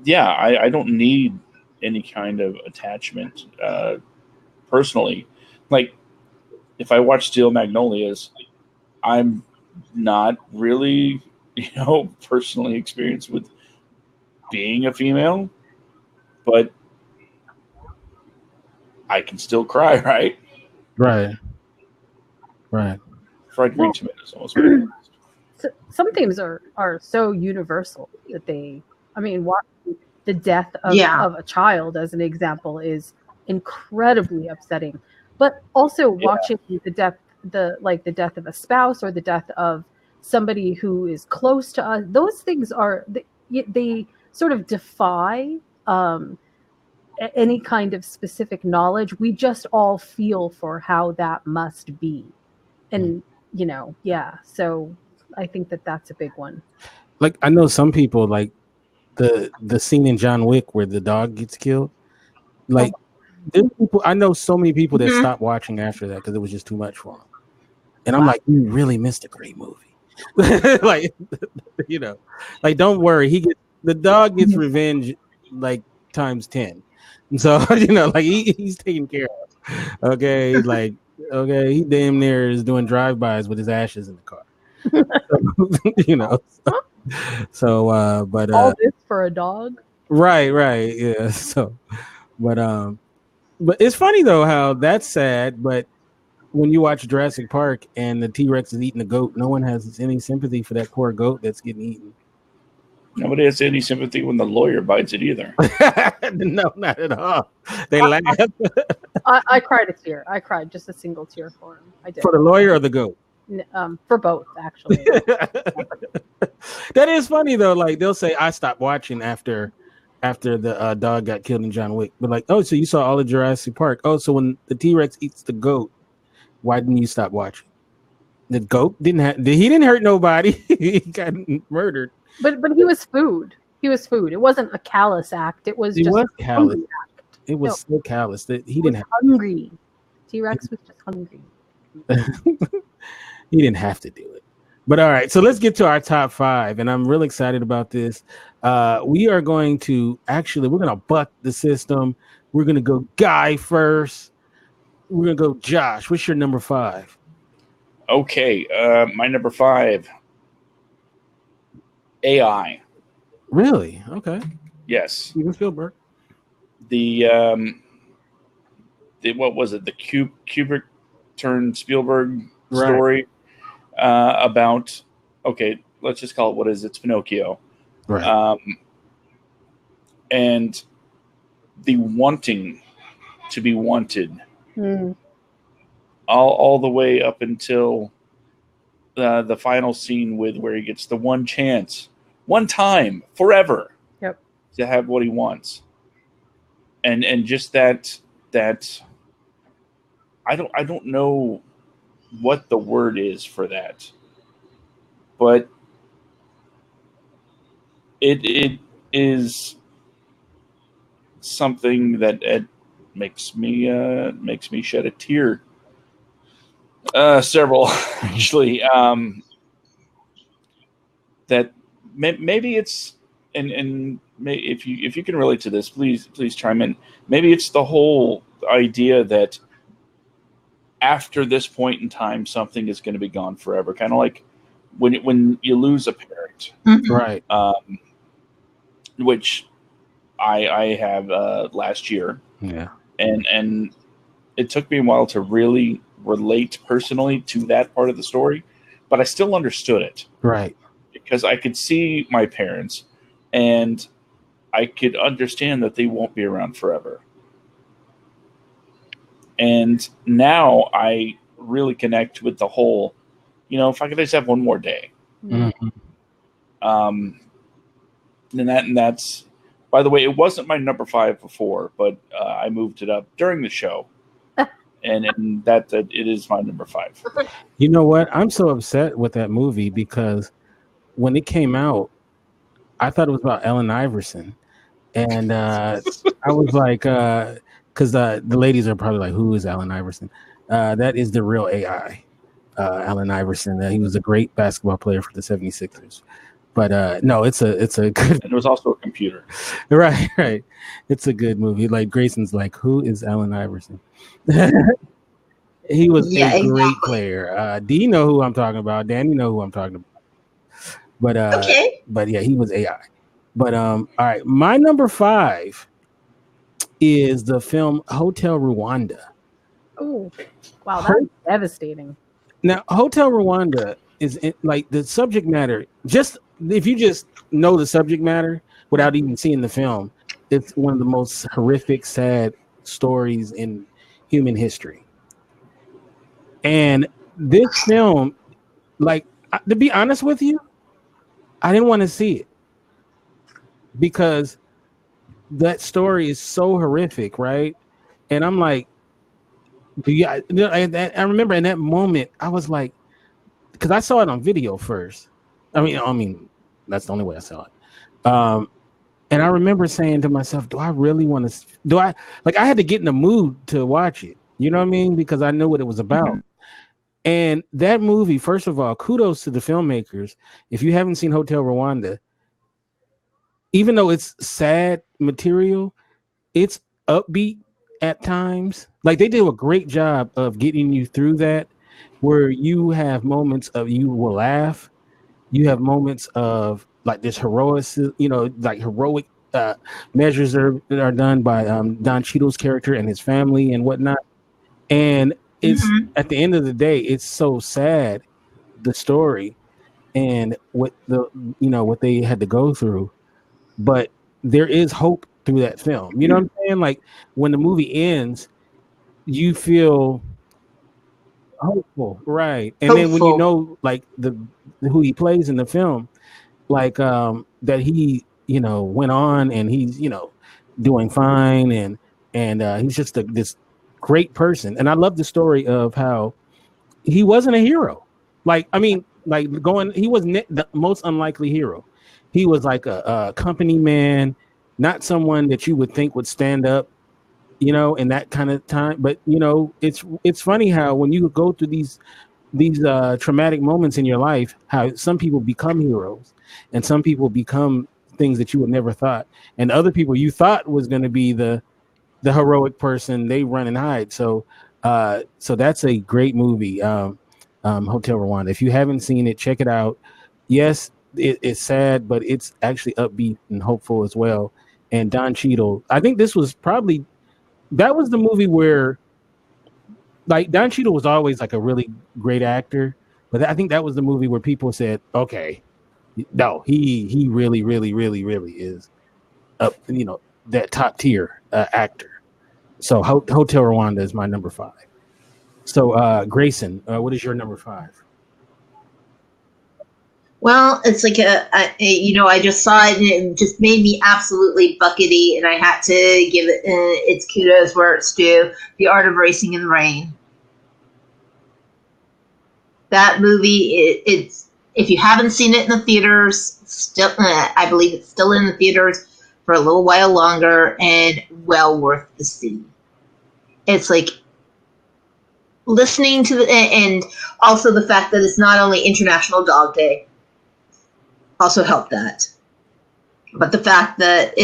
yeah, I don't need any kind of attachment personally. Like, if I watch Steel Magnolias, I'm not really, personally experienced with being a female, but I can still cry, right? Right. Fried green Well, tomatoes almost. Made me some themes are so universal that I mean, the death Yeah. of a child as an example is incredibly upsetting, but also yeah, watching the death of a spouse or the death of somebody who is close to us, those things they sort of defy any kind of specific knowledge. We just all feel for how that must be. And yeah, so I think that that's a big one. Like, I know some people like the scene in John Wick where the dog gets killed. Like, there's people, I know so many people that Mhm. stopped watching after that because it was just too much for them. And I'm Wow. like, you really missed a great movie. Like, like, don't worry, the dog gets revenge like times 10. And so like he's taken care of. Okay, like, okay, he damn near is doing drive-bys with his ashes in the car. you know but All this for a dog. right, yeah. But but it's funny though how that's sad, but when you watch Jurassic Park and the T-Rex is eating the goat, no one has any sympathy for that poor goat that's getting eaten. nobody has any sympathy when the lawyer bites it either. No, not at all. They laugh. I cried a tear. I cried just a single tear for him. I did. For the lawyer or the goat? For both, actually. That is funny though. Like, they'll say, I stopped watching after the dog got killed in John Wick. But like, oh, so you saw all of Jurassic Park. Oh, so when the T-Rex eats the goat, why didn't you stop watching? The goat he didn't hurt nobody. He got murdered. But he was food. He was food. It wasn't a callous act. It was just callous. hungry act. It was so callous that he was didn't have. hungry. T-Rex was just hungry. He didn't have to do it. But all right, so let's get to our top 5, and I'm really excited about this. We are going to we're going to buck the system. We're going to go Guy first. We're going to go Josh. What's your number 5? Okay, my number 5, AI. Really? Okay. Yes, Steven Spielberg. the what was it? The Kubrick turned Spielberg story about. Okay, let's just call it what is it? It's Pinocchio. Right. And the wanting to be wanted, all the way up until the final scene with where he gets the one chance, one time, forever, Yep. to have what he wants, and just that I don't know what the word is for that, but it is something that makes me shed a tear. Several actually. That maybe it's and if you can relate to this, please chime in. Maybe it's the whole idea that after this point in time, something is going to be gone forever. Kind of like when you lose a parent, Right. which I have last year. Yeah. And it took me a while to really relate personally to that part of the story, but I still understood it. Right. Because I could see my parents and I could understand that they won't be around forever. And now I really connect with the whole, if I could just have one more day. Mm-hmm. And that's, by the way, it wasn't my number 5 before, but I moved it up during the show. and that it is my number 5. You know what? I'm so upset with that movie because when it came out, I thought it was about Ellen Iverson. And I was like, because the ladies are probably like, who is Allen Iverson? That is the real AI, Allen Iverson. He was a great basketball player for the 76ers. But no, it's a good. And it was also a computer. Right. It's a good movie. Like Grayson's like, who is Allen Iverson? He was a great player. Do you know who I'm talking about? Dan, you know who I'm talking about. But okay. But yeah, he was AI. But all right, my number 5 is the film Hotel Rwanda. Oh, wow, that's devastating. Now, Hotel Rwanda is like the subject matter. Just if you just know the subject matter without even seeing the film, it's one of the most horrific, sad stories in human history. And this film, like, to be honest with you, I didn't want to see it because that story is so horrific, right? And I'm like, I remember in that moment, I was like, because I saw it on video first. I mean, that's the only way I saw it. And I remember saying to myself, do I really want to? Do I like? I had to get in the mood to watch it. You know what I mean? Because I knew what it was about. Mm-hmm. And that movie, first of all, kudos to the filmmakers. If you haven't seen Hotel Rwanda, even though it's sad material, it's upbeat at times. Like they did a great job of getting you through that, where you have moments of you will laugh. You have moments of like this heroic, like heroic measures that are done by Don Cheadle's character and his family and whatnot. And it's at the end of the day, it's so sad, the story and what what they had to go through. But there is hope through that film. You know what I'm saying? Like when the movie ends, you feel hopeful, right? And then when you know like who he plays in the film, like that he went on and he's doing fine and he's just this great person. And I love the story of how he wasn't a hero. Like I mean, he wasn't the most unlikely hero. He was like a company man, not someone that you would think would stand up you know, in that kind of time. But you know, it's funny how when you go through these traumatic moments in your life, how some people become heroes and some people become things that you would never thought, and other people you thought was going to be the heroic person, they run and hide. So that's a great movie, Hotel Rwanda. If you haven't seen it, check it out. Yes, it's sad, but it's actually upbeat and hopeful as well. And Don Cheadle, I think this was probably that was the movie where, like, Don Cheadle was always like a really great actor, but I think that was the movie where people said, okay, no, he really, really, really, really is up, you know, that top tier actor. So Hotel Rwanda is my number 5. So Grayson, what is your number 5? Well, it's like I just saw it and it just made me absolutely buckety, and I had to give it its kudos where it's due. The Art of Racing in the Rain. That movie, it's if you haven't seen it in the theaters, still, I believe it's still in the theaters for a little while longer, and well worth the see. It's like listening to and also the fact that it's not only International Dog Day also helped that. But the fact that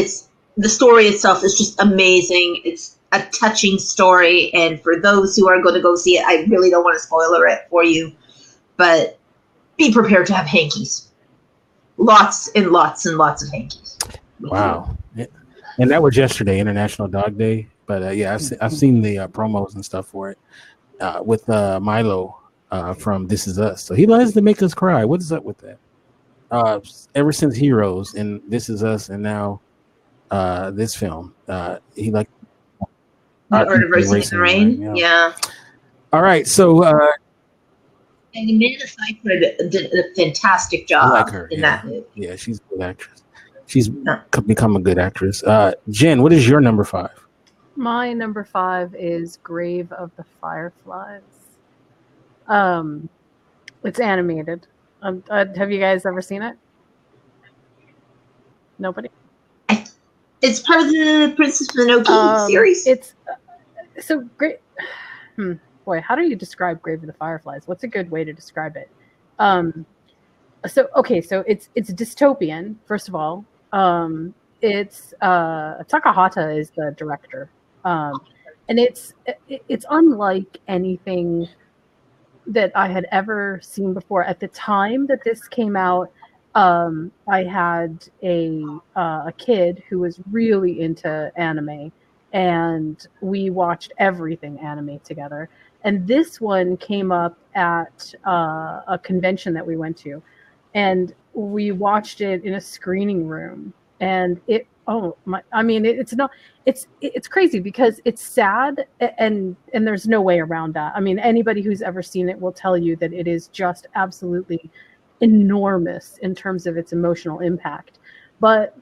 the story itself is just amazing. It's a touching story, and for those who are going to go see it, I really don't want to spoiler it for you, but be prepared to have hankies. Lots and lots and lots of hankies. Wow. And that was yesterday, International Dog Day. But yeah, I've seen the promos and stuff for it with Milo from This Is Us. So he likes to make us cry. What is up with that? Ever since Heroes and This Is Us, and now this film, he like The Art of Racing in the Rain. Yeah. All right, so and Amanda Seyfried did a fantastic job I like her, in that movie. Yeah, she's a good actress. She's become a good actress. Jen, what is your number 5? My number 5 is Grave of the Fireflies. It's animated. Have you guys ever seen it? Nobody? It's part of the Princess Mononoke series. It's so great. Boy, how do you describe Grave of the Fireflies? What's a good way to describe it? So it's dystopian, first of all. It's Takahata is the director, and it's unlike anything that I had ever seen before. At the time that this came out, I had a kid who was really into anime, and we watched everything anime together. And this one came up at a convention that we went to, and we watched it in a screening room. And it's crazy because it's sad, and there's no way around that. I mean, anybody who's ever seen it will tell you that it is just absolutely enormous in terms of its emotional impact. But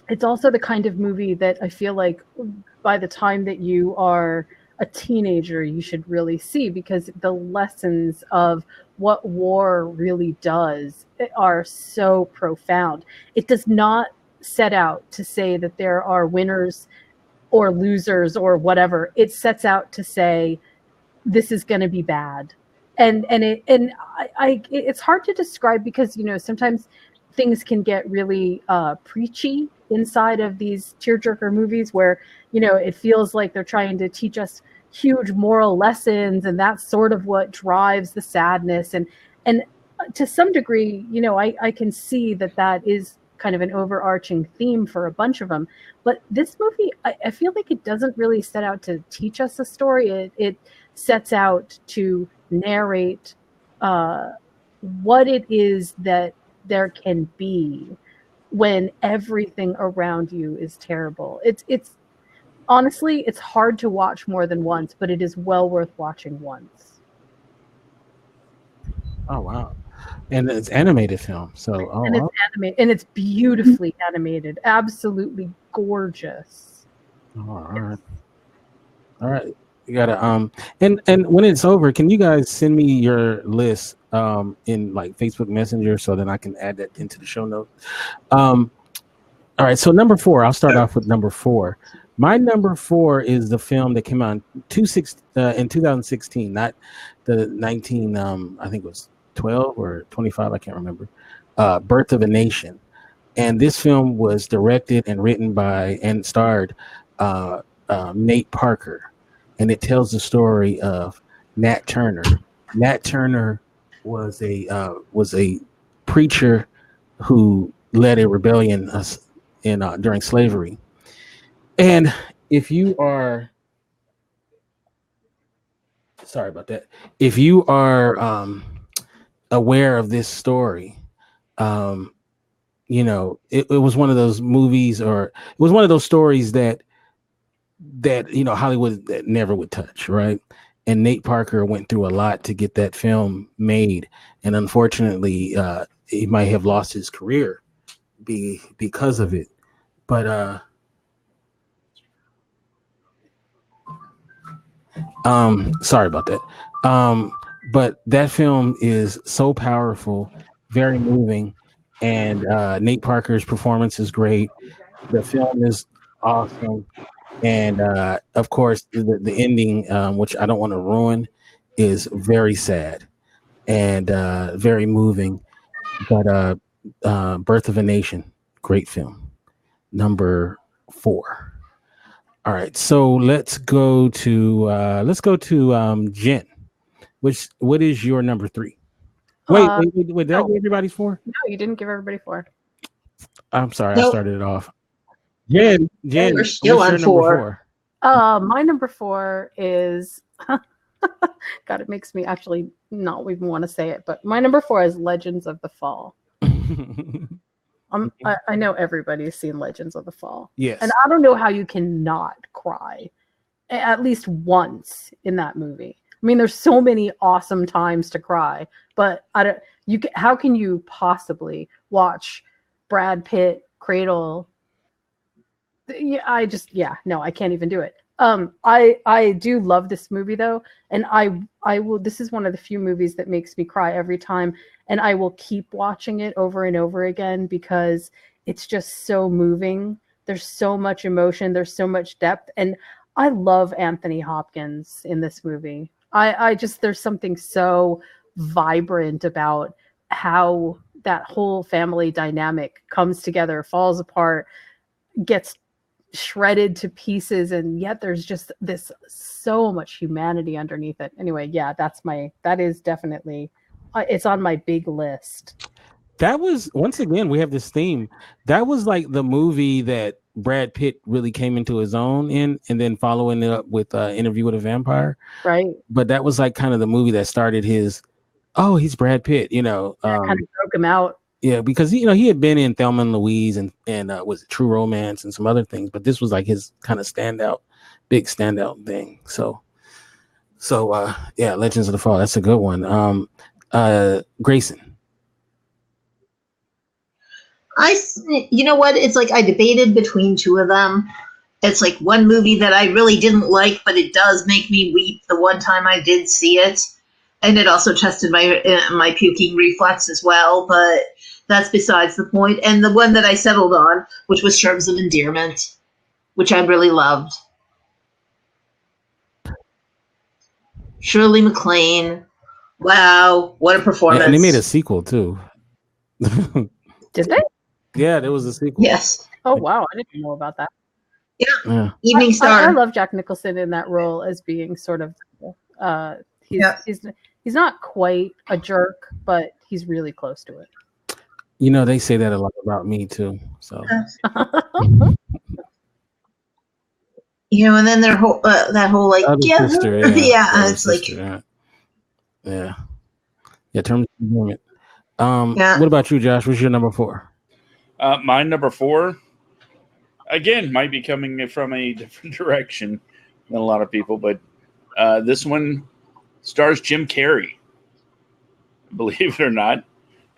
it's also the kind of movie that I feel like by the time that you are a teenager, you should really see, because the lessons of what war really does are so profound. It does not set out to say that there are winners or losers or whatever. It sets out to say this is going to be bad. And it's hard to describe because, you know, sometimes things can get really preachy inside of these tearjerker movies where, you know, it feels like they're trying to teach us huge moral lessons, and that's sort of what drives the sadness. And to some degree, you know, I can see that is kind of an overarching theme for a bunch of them. But this movie, I feel like it doesn't really set out to teach us a story. It sets out to narrate what it is that there can be when everything around you is terrible. It's honestly, it's hard to watch more than once, but it is well worth watching once. Oh wow. And it's animated film. So it's animated, and it's beautifully animated, absolutely gorgeous. All right. You gotta and when it's over, can you guys send me your list in like Facebook Messenger so then I can add that into the show notes? All right, so number 4, I'll start off with number 4. My number 4 is the film that came out in 2016, not the 19. I think it was 12 or 25. I can't remember. Birth of a Nation, and this film was directed and written by and starred uh, Nate Parker, and it tells the story of Nat Turner. Nat Turner was a preacher who led a rebellion in during slavery. And if you are sorry about that, if you are aware of this story, um, it was one of those movies, or it was one of those stories that Hollywood that never would touch, right? And Nate Parker went through a lot to get that film made, and unfortunately, he might have lost his career because of it. But sorry about that. But that film is so powerful, very moving, and Nate Parker's performance is great. The film is awesome, and of course, the ending, which I don't want to ruin, is very sad and very moving. But Birth of a Nation, great film. Number 4. All right, so let's go to Jen. What is your number 3? Wait. Did I No, give everybody's 4? no, you didn't give everybody 4. I'm sorry, I Nope. started it off. Jen, We're what's still your on number 4. 4? My number 4 is God. It makes me actually not even want to say it, but my number 4 is Legends of the Fall. I know everybody's seen Legends of the Fall. Yes. And I don't know how you cannot cry at least once in that movie. I mean, there's so many awesome times to cry, but how can you possibly watch Brad Pitt cradle? No, I can't even do it. I do love this movie though, and I will. This is one of the few movies that makes me cry every time, and I will keep watching it over and over again because it's just so moving. There's so much emotion. There's so much depth, and I love Anthony Hopkins in this movie. I just there's something so vibrant about how that whole family dynamic comes together, falls apart, gets shredded to pieces, and yet there's just this so much humanity underneath it. Anyway, yeah, that is definitely it's on my big list. That was, once again, we have this theme. That was like the movie that Brad Pitt really came into his own in, and then following it up with Interview with a Vampire. Right. But that was like kind of the movie that started his, oh, he's Brad Pitt, Kind of broke him out. Yeah, because he had been in Thelma and Louise and was it True Romance and some other things, but this was like his kind of big standout thing. So yeah, Legends of the Fall, that's a good one. Grayson. You know what? It's like I debated between two of them. It's like one movie that I really didn't like, but it does make me weep the one time I did see it, and it also tested my puking reflex as well. But that's besides the point. And the one that I settled on, which was Terms of Endearment, which I really loved. Shirley MacLaine. Wow, what a performance! Yeah, and they made a sequel too. Did they? Yeah, there was a sequel. Yes. Oh wow, I didn't know about that. Yeah. Evening Star. I love Jack Nicholson in that role as being sort of he's not quite a jerk, but he's really close to it. They say that a lot about me too. So and then their whole that whole like sister, it's sister, like yeah. Terms of Endearment. What about you, Josh? What's your number 4? My number 4, again, might be coming from a different direction than a lot of people, but this one stars Jim Carrey, believe it or not,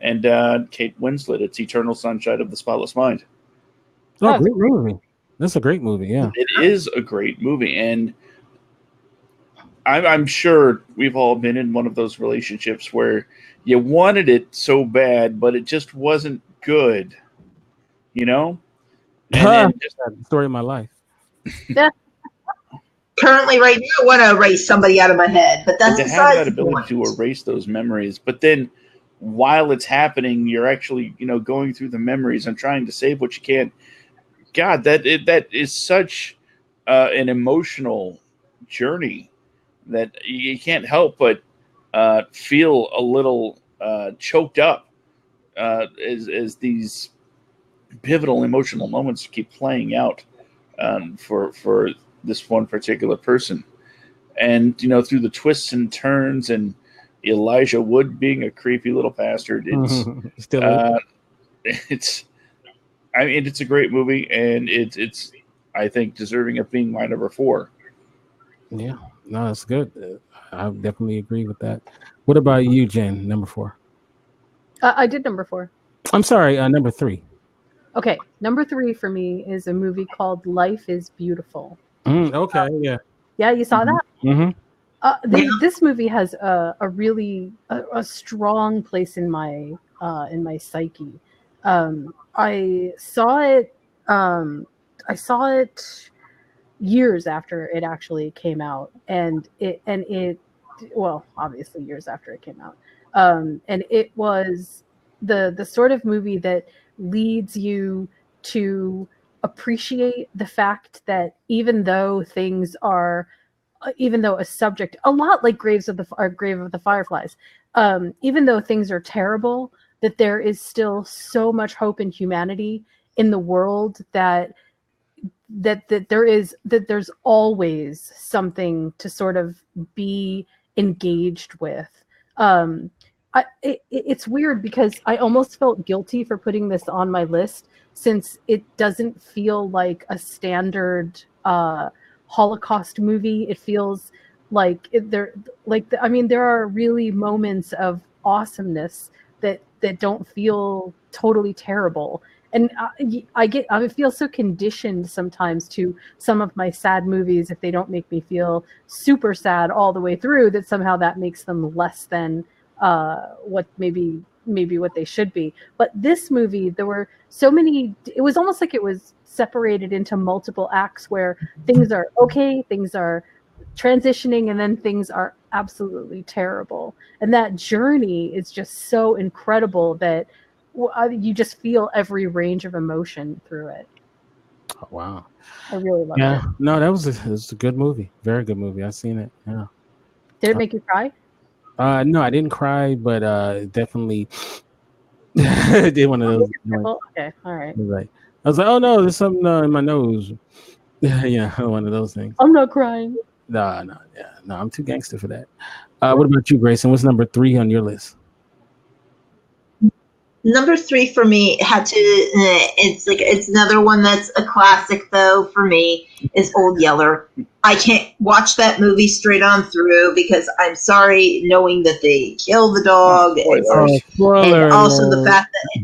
and Kate Winslet. It's Eternal Sunshine of the Spotless Mind. Oh, great movie. That's a great movie, yeah. It is a great movie, and I'm sure we've all been in one of those relationships where you wanted it so bad, but it just wasn't good, And Just the story of my life. Yeah. Currently, right now, I want to erase somebody out of my head, but And that's to have besides that the ability point. to erase those memories, but then while it's happening, you're actually going through the memories and trying to save what you can. God, that is such an emotional journey that you can't help but feel a little choked up as these pivotal emotional moments keep playing out for this one particular person. And through the twists and turns, and Elijah Wood being a creepy little bastard, Still uh, it's I mean, it's a great movie, and it's I think deserving of being my number 4. yeah. No, that's good. I definitely agree with that. What about you, Jen? Number 4. I did number 4. I'm sorry, number 3. Okay, number 3 for me is a movie called Life is Beautiful. Okay, yeah. Yeah, you saw that? Mm-hmm. This movie has a really a strong place in my psyche. I saw it. I saw it years after it actually came out, and it well, obviously years after it came out. And it was the sort of movie that leads you to appreciate the fact that even though a subject a lot like Grave of the Fireflies, even though things are terrible, that there is still so much hope and humanity in the world that there's always something to sort of be engaged with. It's weird because I almost felt guilty for putting this on my list, since it doesn't feel like a standard Holocaust movie. It feels like I mean, there are really moments of awesomeness that don't feel totally terrible. And I feel so conditioned sometimes to some of my sad movies, if they don't make me feel super sad all the way through, that somehow that makes them less than what maybe what they should be. But this movie, there were so many. It was almost like it was separated into multiple acts where things are okay, things are transitioning, and then things are absolutely terrible. And that journey is just so incredible that you just feel every range of emotion through it. Oh, wow. I really loved Yeah. it. No, it was a good movie. Very good movie. I've seen it. Yeah. Did it make you cry? No, I didn't cry, but definitely did one of those. Okay, all right. I was like, oh no, there's something in my nose. Yeah, one of those things. I'm not crying. No, I'm too gangster for that. What about you, Grayson? What's number 3 on your list? Number 3 for me had to. It's another one that's a classic though for me. Is Old Yeller. I can't watch that movie straight on through because I'm sorry, knowing that they kill the dog and also the fact that.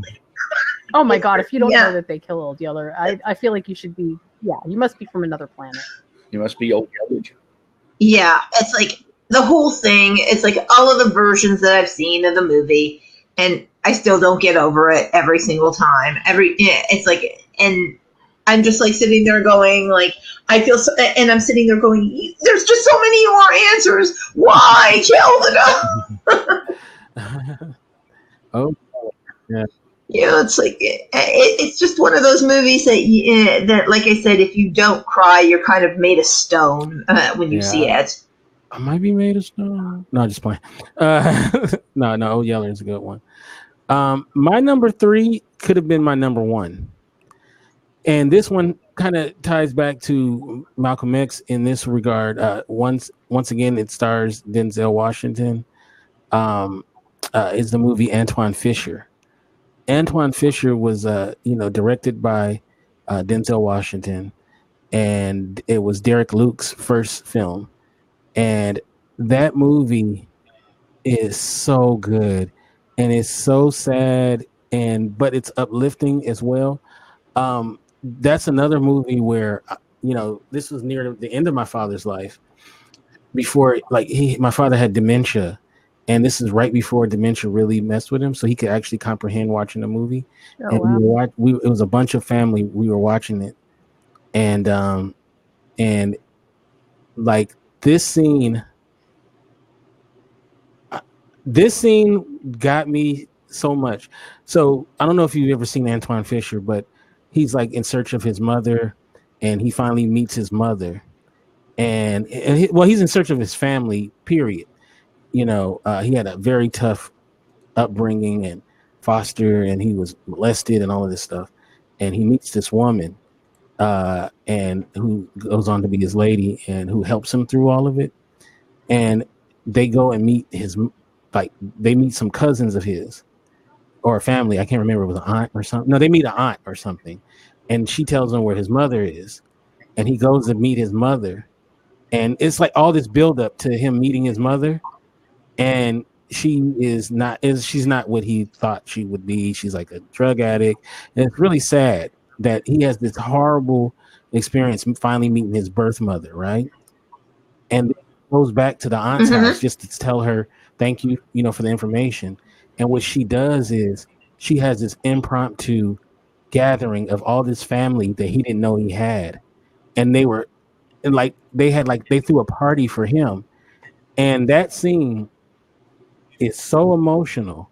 Oh my God! If you don't know that they kill Old Yeller, I feel like you should be. Yeah, you must be from another planet. You must be Old Yeller. Yeah, it's like the whole thing. It's like all of the versions that I've seen of the movie, and I still don't get over it every single time. It's like, and I'm just like sitting there going, like, I feel so, and I'm sitting there going, there's just so many more answers. Why kill the dog? Oh, yeah. It's like it's just one of those movies that, like I said, if you don't cry, you're kind of made of stone when you see it. I might be made of stone. No, just playing. No, Old Yeller is a good one. My number 3 could have been my number 1, and this one kind of ties back to Malcolm X in this regard. Once again, it stars Denzel Washington. Is the movie Antoine Fisher. Antoine Fisher was, directed by Denzel Washington, and it was Derek Luke's first film. And that movie is so good, and it's so sad, but it's uplifting as well. That's another movie where this was near the end of my father's life. Before, like, my father had dementia, and this is right before dementia really messed with him, so he could actually comprehend watching a movie. Oh, wow. It was a bunch of family. We were watching it, and And like this scene got me so much. So I don't know if you've ever seen Antoine Fisher, but he's like in search of his mother, and he finally meets his mother, and he's in search of his family. Period. You know, he had a very tough upbringing and foster, and he was molested and all of this stuff. And he meets this woman, and who goes on to be his lady, and who helps him through all of it. And they go and meet they meet some cousins of his or a family. I can't remember, it was an aunt or something. No, they meet an aunt or something, and she tells him where his mother is, and he goes to meet his mother, and it's like all this build up to him meeting his mother, and she's not what he thought she would be. She's like a drug addict, and it's really sad that he has this horrible experience finally meeting his birth mother, right? And goes back to the aunt's house just to tell her thank you, for the information. And what she does is she has this impromptu gathering of all this family that he didn't know he had, and they were and like they threw a party for him. And that scene is so emotional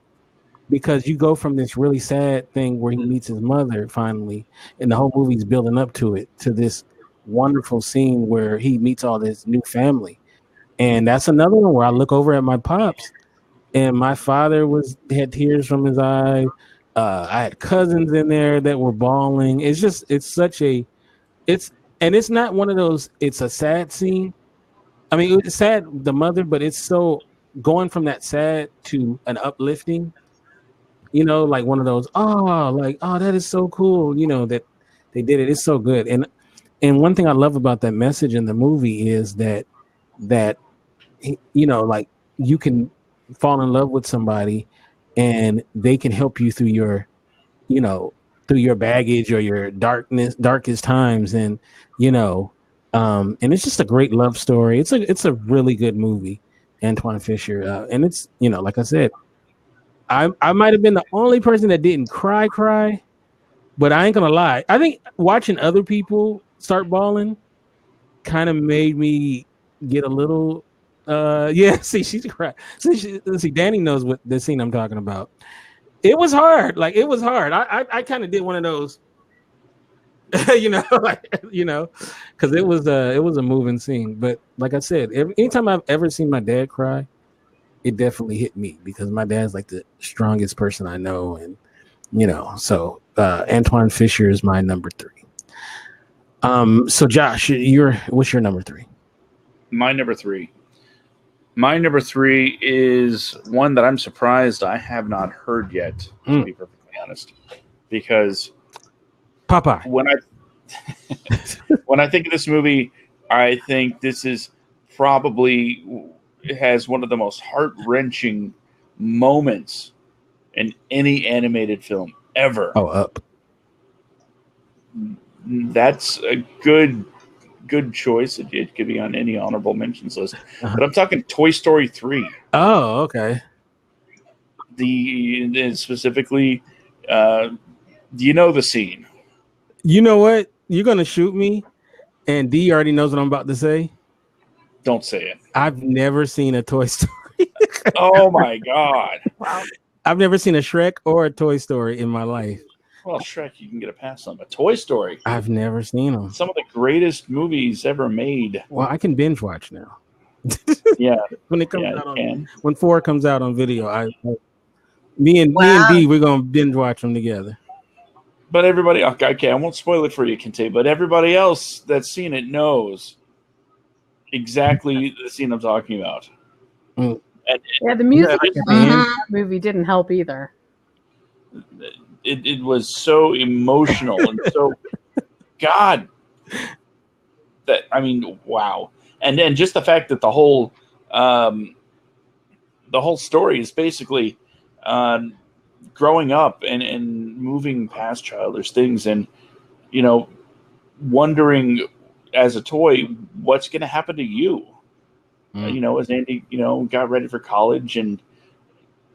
because you go from this really sad thing where he meets his mother finally, and the whole movie's building up to it, to this wonderful scene where he meets all this new family. And that's another one where I look over at my pops, and my father had tears from his eye. I had cousins in there that were bawling. It's not one of those, it's a sad scene. I mean, it's sad, the mother, but it's so going from that sad to an uplifting, like one of those, that is so cool, that they did it. It's so good. And one thing I love about that message in the movie is that like you can fall in love with somebody and they can help you through through your baggage or your darkest times. And and it's just a great love story. It's a really good movie, Antoine Fisher. And it's, like I said, I might have been the only person that didn't cry, but I ain't gonna lie. I think watching other people start bawling kind of made me get a little yeah. See, she's crying. See, Danny knows what the scene I'm talking about. It was hard. Like, it was hard. I kind of did one of those because it was a moving scene. But like I said, anytime I've ever seen my dad cry, it definitely hit me because my dad's like the strongest person I know. And so Antoine Fisher is my number 3. So Josh, what's your number 3? My number 3 is one that I'm surprised I have not heard yet, to be perfectly honest, because Popeye. When I think of this movie, I think this is probably, it has one of the most heart-wrenching moments in any animated film ever. Oh, Up. That's a good choice. It could be on any honorable mentions list. But I'm talking Toy Story 3. Oh, okay. Specifically, do you know the scene? You know what? You're going to shoot me, and D already knows what I'm about to say. Don't say it. I've never seen a Toy Story. Oh, my God. Wow. I've never seen a Shrek or a Toy Story in my life. Well, Shrek, you can get a pass on, but Toy Story, I've never seen them. Some of the greatest movies ever made. Well, I can binge watch now. Yeah, when it comes out when 4 comes out on video, me and D, we're gonna binge watch them together. But everybody, okay, I won't spoil it for you, Kente, but everybody else that's seen it knows exactly the scene I'm talking about. Mm. And, the music in that movie didn't help either. It was so emotional and so God. That, I mean, wow. And then just the fact that the whole story is basically growing up and moving past childish things, and wondering as a toy what's going to happen to you. As Andy got ready for college, and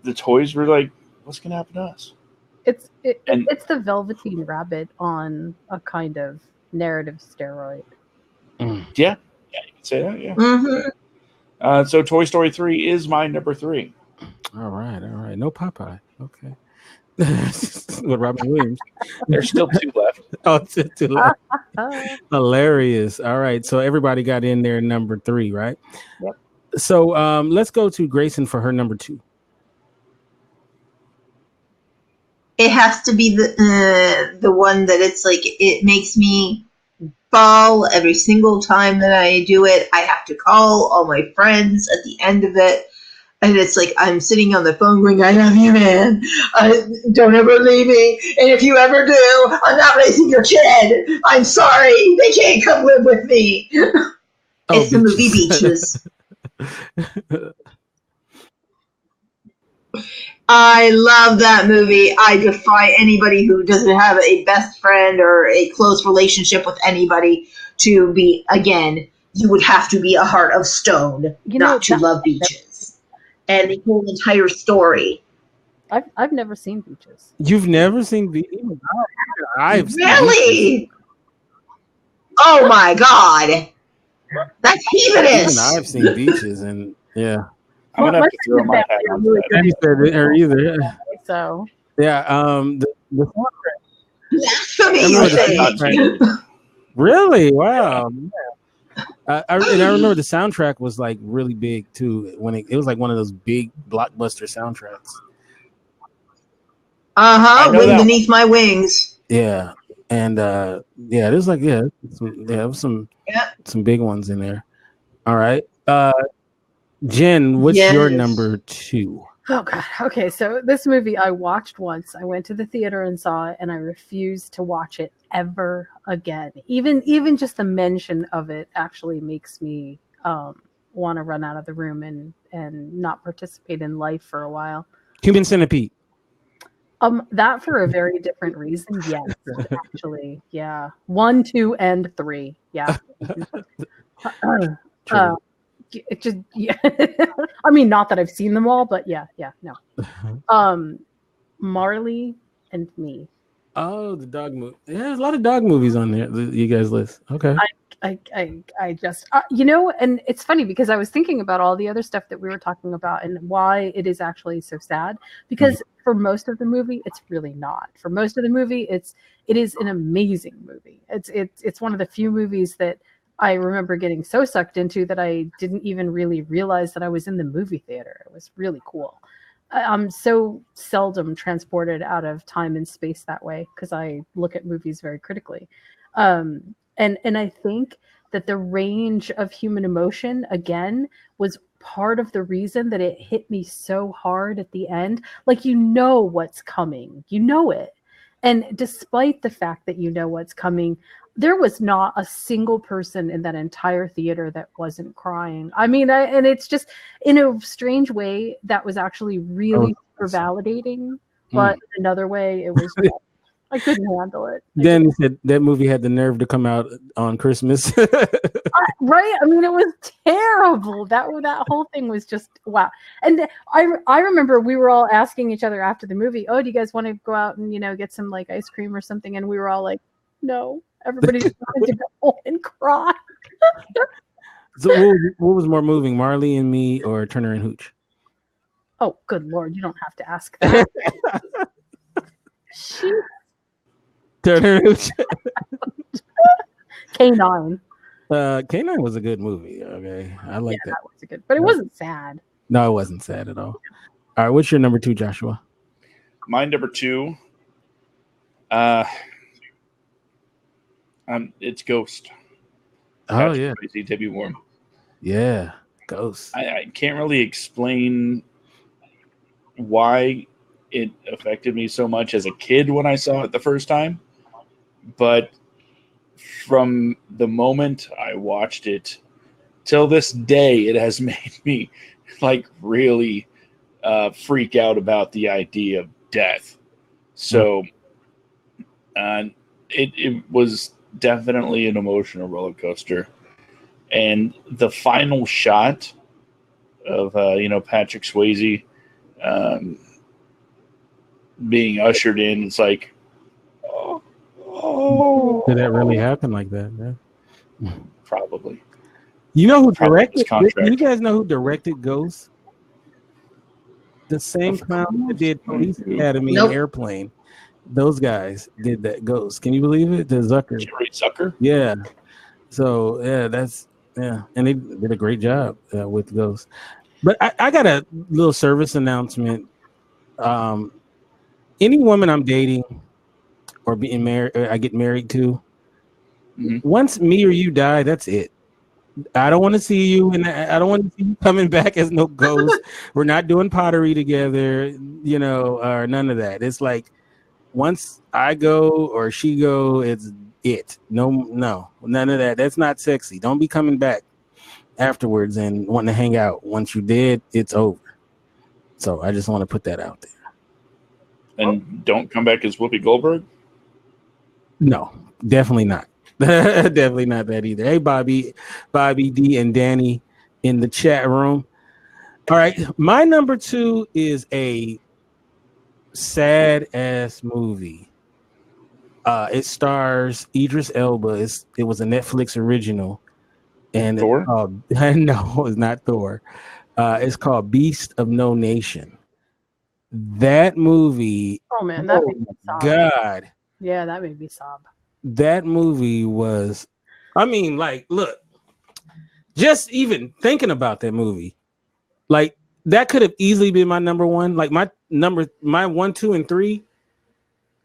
the toys were like, what's going to happen to us? It's the Velveteen Rabbit on a kind of narrative steroid. Yeah, you can say that. Yeah. Mm-hmm. So Toy Story 3 is my number 3. All right. No Popeye. Okay. With Robin Williams. There's still 2 left. Oh, to left. Hilarious. All right. So everybody got in there number 3, right? Yep. So let's go to Grayson for her number 2. It has to be the one that it's like it makes me fall every single time that I do it. I have to call all my friends at the end of it. And it's like I'm sitting on the phone going, I love you, man. Don't ever leave me. And if you ever do, I'm not raising your kid. I'm sorry. They can't come live with me. It's the movie Beaches. I love that movie. I defy anybody who doesn't have a best friend or a close relationship with anybody to be, again, you would have to be a heart of stone not to love Beaches. And the whole entire story. I've never seen Beaches. You've never seen Beaches? I've seen really? Beaches. Oh my God. That's heathenish. Even I've seen Beaches, and yeah. I'm going to have to throw my hat on that. You said her either. So. Yeah. The soundtrack. Really? Wow. I remember the soundtrack was like really big too. When it was like one of those big blockbuster soundtracks. Wind Beneath My Wings. Yeah, and there's like there was some big ones in there. All right, Jen, what's your number 2? Oh God. Okay, so this movie I watched once. I went to the theater and saw it, and I refused to watch it ever again. Even just the mention of it actually makes me want to run out of the room and not participate in life for a while. Human Centipede. That for a very different reason. Yes, actually, yeah. 1, 2, and 3. Yeah. It just I mean, not that I've seen them all, but yeah, no. Marley and Me. Oh, the dog movie. Yeah, there's a lot of dog movies on there. You guys list. Okay. I just and it's funny because I was thinking about all the other stuff that we were talking about and why it is actually so sad, because for most of the movie it's really not. For most of the movie it is an amazing movie. It's one of the few movies that I remember getting so sucked into that I didn't even really realize that I was in the movie theater. It was really cool. I'm so seldom transported out of time and space that way because I look at movies very critically. And I think that the range of human emotion, again, was part of the reason that it hit me so hard at the end. Like, you know what's coming. You know it. And despite the fact that you know what's coming, there was not a single person in that entire theater that wasn't crying. I mean, and it's just in a strange way that was actually really super validating. But in another way, it was I couldn't handle it. Then he said that movie had the nerve to come out on Christmas. Right? I mean, it was terrible. That whole thing was just wow. And I remember we were all asking each other after the movie, "Oh, do you guys want to go out and get some like ice cream or something?" And we were all like, "No." Everybody just wanted to go home and cry. So what was more moving, Marley and Me or Turner and Hooch? Oh, good Lord. You don't have to ask that. Turner and Hooch. K9. K9 was a good movie. Okay. I like that. That was a good, but it wasn't sad. No, it wasn't sad at all. All right. What's your number 2, Joshua? My number 2, it's Ghost. Patrick Swayze, Debbie Warren. Yeah, Ghost. I can't really explain why it affected me so much as a kid when I saw it the first time, but from the moment I watched it till this day, it has made me like really freak out about the idea of death. So it was definitely an emotional roller coaster. And the final shot of Patrick Swayze being ushered in, it's like, did that really happen like that? Yeah. Probably. You know who Probably his directed? contract. You guys know who directed Ghost? The same clown that did Police Academy and Nope. Airplane. Those guys did that Ghost. Can you believe it? The Zucker. Jerry Zucker? Yeah. So and they did a great job with Ghost. But I got a little service announcement. Any woman I'm dating or being married, I get married to, once me or you die, that's it. I don't want to see you, and I don't want to see you coming back as no ghost. We're not doing pottery together, or none of that. It's like once I go or she go, it's it. No, none of that. That's not sexy. Don't be coming back afterwards and wanting to hang out. Once you did, it's over. So I just want to put that out there. And don't come back as Whoopi Goldberg? No, definitely not. Definitely not that either. Hey, Bobby D, and Danny in the chat room. All right, my number 2 is a sad ass movie. It stars Idris Elba. It was a Netflix original, and Thor? it's called, no, it's not Thor. It's called Beast of No Nation. That movie. Oh man, that made me sob. God. Yeah, that made me sob. That movie was, look, just even thinking about that movie, like that could have easily been my number 1. Like my 1, 2, and 3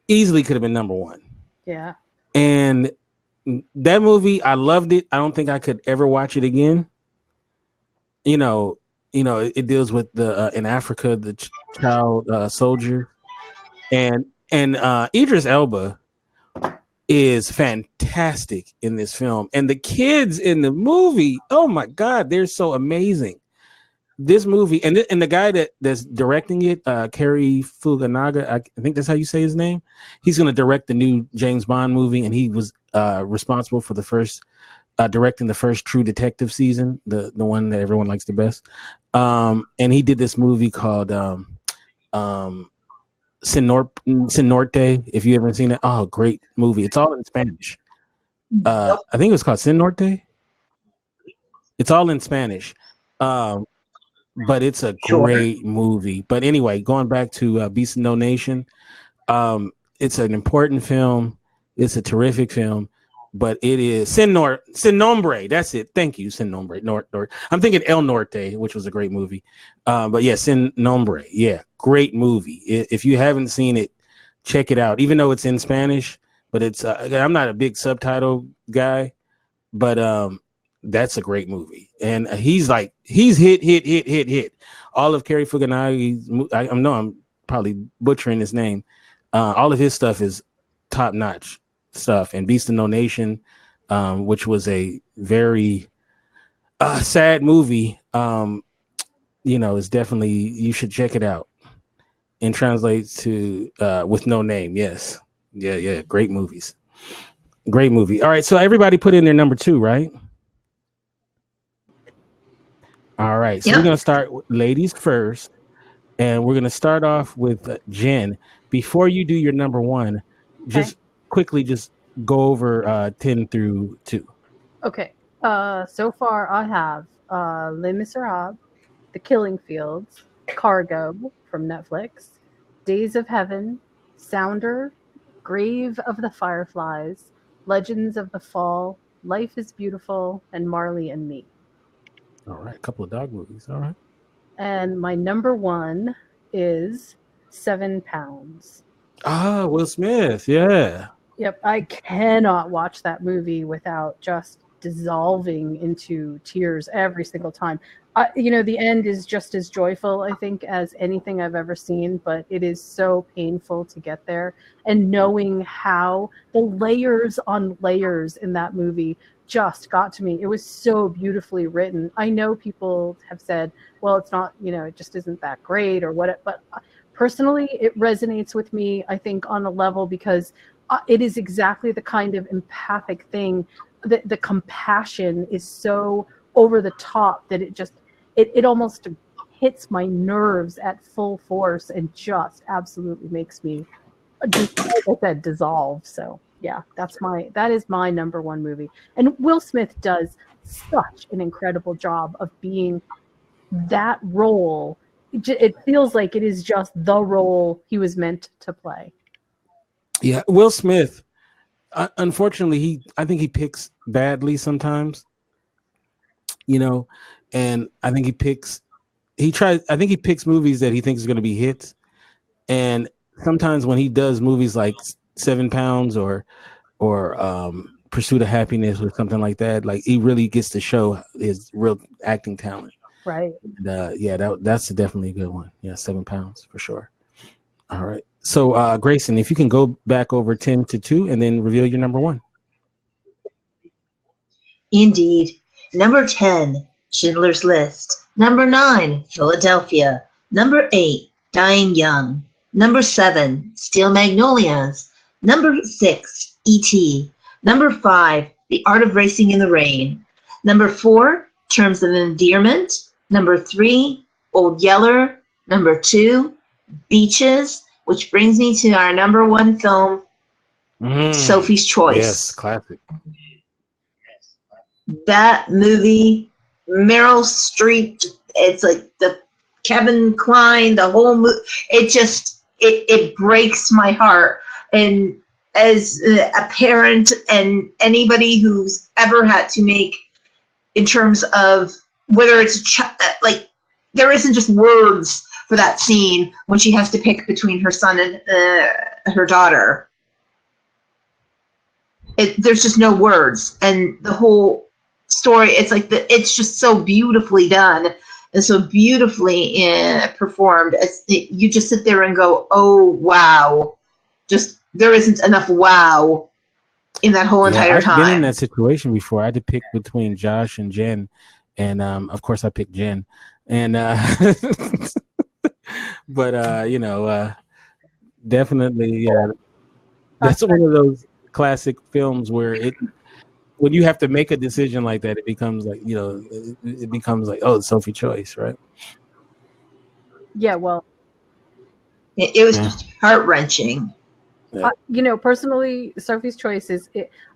easily could have been number 1. Yeah. And that movie, I loved it. I don't think I could ever watch it again. It deals with the in Africa, the child soldier, and Idris Elba is fantastic in this film, and the kids in the movie, oh my God, they're so amazing. This movie, and the guy that's directing it, Cary Fukunaga, I think that's how you say his name. He's going to direct the new James Bond movie, and he was responsible for the first directing the first True Detective season, the one that everyone likes the best. And he did this movie called Sin Norte, if you ever seen it. Oh, great movie. It's all in Spanish. I think it was called Sin Norte. It's all in Spanish. But it's a great movie. But anyway, going back to Beast of No Nation, it's an important film. It's a terrific film. But it is Sin Nombre. That's it. Thank you, Sin Nombre. I'm thinking El Norte, which was a great movie. But yeah, Sin Nombre. Yeah, great movie. If you haven't seen it, check it out. Even though it's in Spanish, but it's I'm not a big subtitle guy, but that's a great movie. And he's hit. All of Cary Fukunaga. I know I'm probably butchering his name. All of his stuff is top notch stuff. And Beast of No Nation, which was a very sad movie, is definitely, you should check it out. And translates to With No Name. Yes. Yeah. Great movies. Great movie. All right. So everybody put in their number 2, right? All right. So we're going to start with ladies first. And we're going to start off with Jen. Before you do your number 1, just quickly just go over 10 through 2. Okay. So far I have Les Miserables, The Killing Fields, Cargo from Netflix, Days of Heaven, Sounder, Grave of the Fireflies, Legends of the Fall, Life is Beautiful, and Marley and Me. All right. A couple of dog movies. All right. And my number 1 is 7 Pounds. Ah, Will Smith. Yeah. Yep. I cannot watch that movie without just dissolving into tears every single time. The end is just as joyful, I think, as anything I've ever seen, but it is so painful to get there. And knowing how the layers on layers in that movie just got to me. It was so beautifully written. I know people have said, well, it's not, it just isn't that great or what, but personally, it resonates with me, I think, on a level because it is exactly the kind of empathic thing. The compassion is so over the top that it almost hits my nerves at full force and just absolutely makes me, like I said, dissolve. So Yeah, that is my number one movie. And Will Smith does such an incredible job of being that role. It feels like it is just the role he was meant to play. Yeah, Will Smith. Unfortunately, I think he picks badly sometimes. And I think I think he picks movies that he thinks is going to be hits, and sometimes when he does movies like 7 Pounds or Pursuit of Happiness or something like that, like he really gets to show his real acting talent. Right. And, yeah, that's definitely a good one. Yeah, 7 Pounds for sure. All right. So Grayson, if you can go back over 10 to 2 and then reveal your number one. Indeed. Number 10, Schindler's List. Number 9, Philadelphia. Number 8, Dying Young. Number 7, Steel Magnolias. Number 6, E.T. Number 5, The Art of Racing in the Rain. Number 4, Terms of Endearment. Number 3, Old Yeller. Number 2, Beaches, which brings me to our number one film, Sophie's Choice. Yes, classic. That movie, Meryl Streep, it's like the Kevin Kline, the whole movie, it breaks my heart. And as a parent and anybody who's ever had to make, in terms of whether it's like, there isn't just words for that scene when she has to pick between her son and her daughter. There's just no words, and the whole story, it's just so beautifully done and so beautifully performed. You just sit there and go, oh wow, just there isn't enough wow in that whole entire time. I've been in that situation before. I had to pick between Josh and Jen, and of course I picked Jen. And but definitely, that's one of those classic films where when you have to make a decision like that, it becomes like, it becomes like, oh, it's Sophie's Choice, right? Yeah, well, it was just heart-wrenching. Yeah. Personally, Sophie's Choice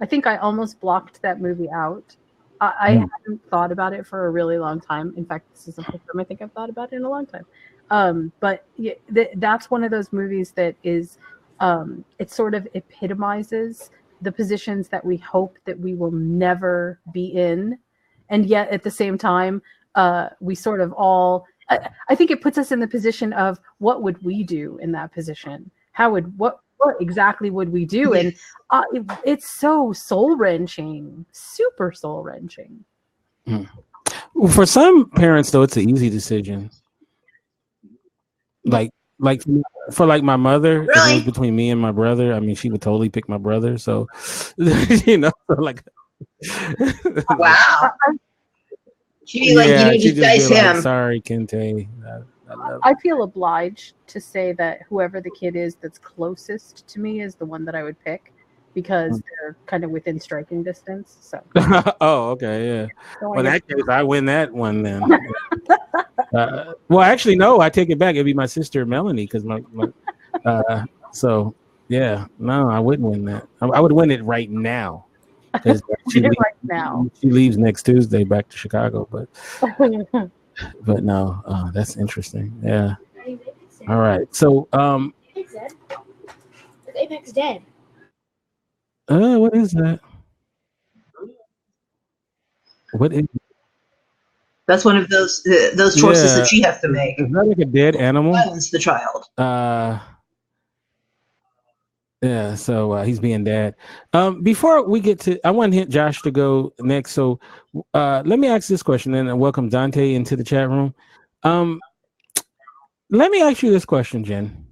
I think I almost blocked that movie out. I haven't thought about it for a really long time. In fact, this is the first time I think I've thought about it in a long time. But that's one of those movies that is, it sort of epitomizes the positions that we hope that we will never be in. And yet at the same time, we sort of all, I think it puts us in the position of what would we do in that position? What exactly would we do? And it's so soul-wrenching, super soul-wrenching. Well, for some parents, though, it's an easy decision. Like for like my mother, Really? if it was between me and my brother, I mean, she would totally pick my brother. So, like, wow. She'd be like, just dice him. Like, sorry, Kente. I feel obliged to say that whoever the kid is that's closest to me is the one that I would pick, because they're kind of within striking distance. So. Oh, okay, yeah. So well, in that case, I win that one then. Well, actually, no, I take it back. It'd be my sister Melanie, because so yeah, no, I wouldn't win that. I would win it right now. She leaves next Tuesday back to Chicago, but no, that's interesting. Yeah. All right. So Is Apex dead? What is that? What is? That's one of those choices that she has to make. Is that like a dead animal? Silence the child. Yeah, so he's being dad. Before we get to, I want Josh to go next. So let me ask this question, and welcome Dante into the chat room. Let me ask you this question, Jen.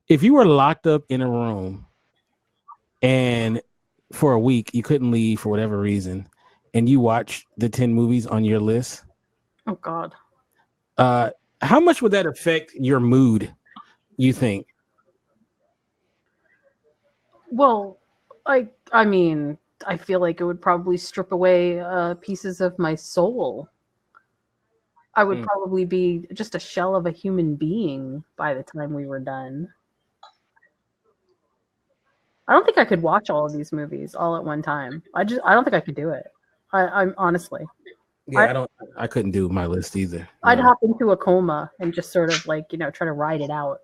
If you were locked up in a room and for a week you couldn't leave for whatever reason, and you watched the 10 movies on your list, oh God, how much would that affect your mood, you think? Well, I mean, I feel like it would probably strip away pieces of my soul. I would probably be just a shell of a human being by the time we were done. I don't think I could watch all of these movies all at one time. I don't think I could do it. I'm honestly. Yeah, I couldn't do my list either. I'd hop into a coma and just sort of like, try to ride it out.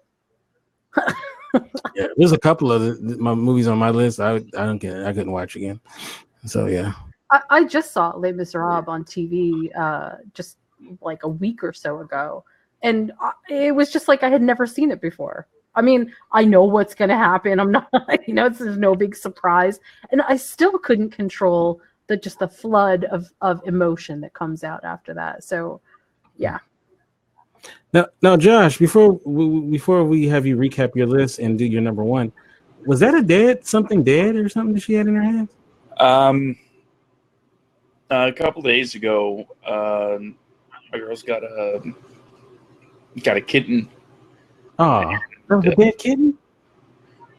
Yeah, there's a couple of my movies on my list. I couldn't watch again. So yeah. I just saw Les Miserables on TV just like a week or so ago, and it was just like I had never seen it before. I mean, I know what's going to happen. I'm not, this is no big surprise, and I still couldn't control the flood of emotion that comes out after that. So, yeah. Now, Josh, before we have you recap your list and do your number one, was that something dead or something that she had in her hands? A couple days ago, my girl's got a kitten. Oh, that was a dead kitten?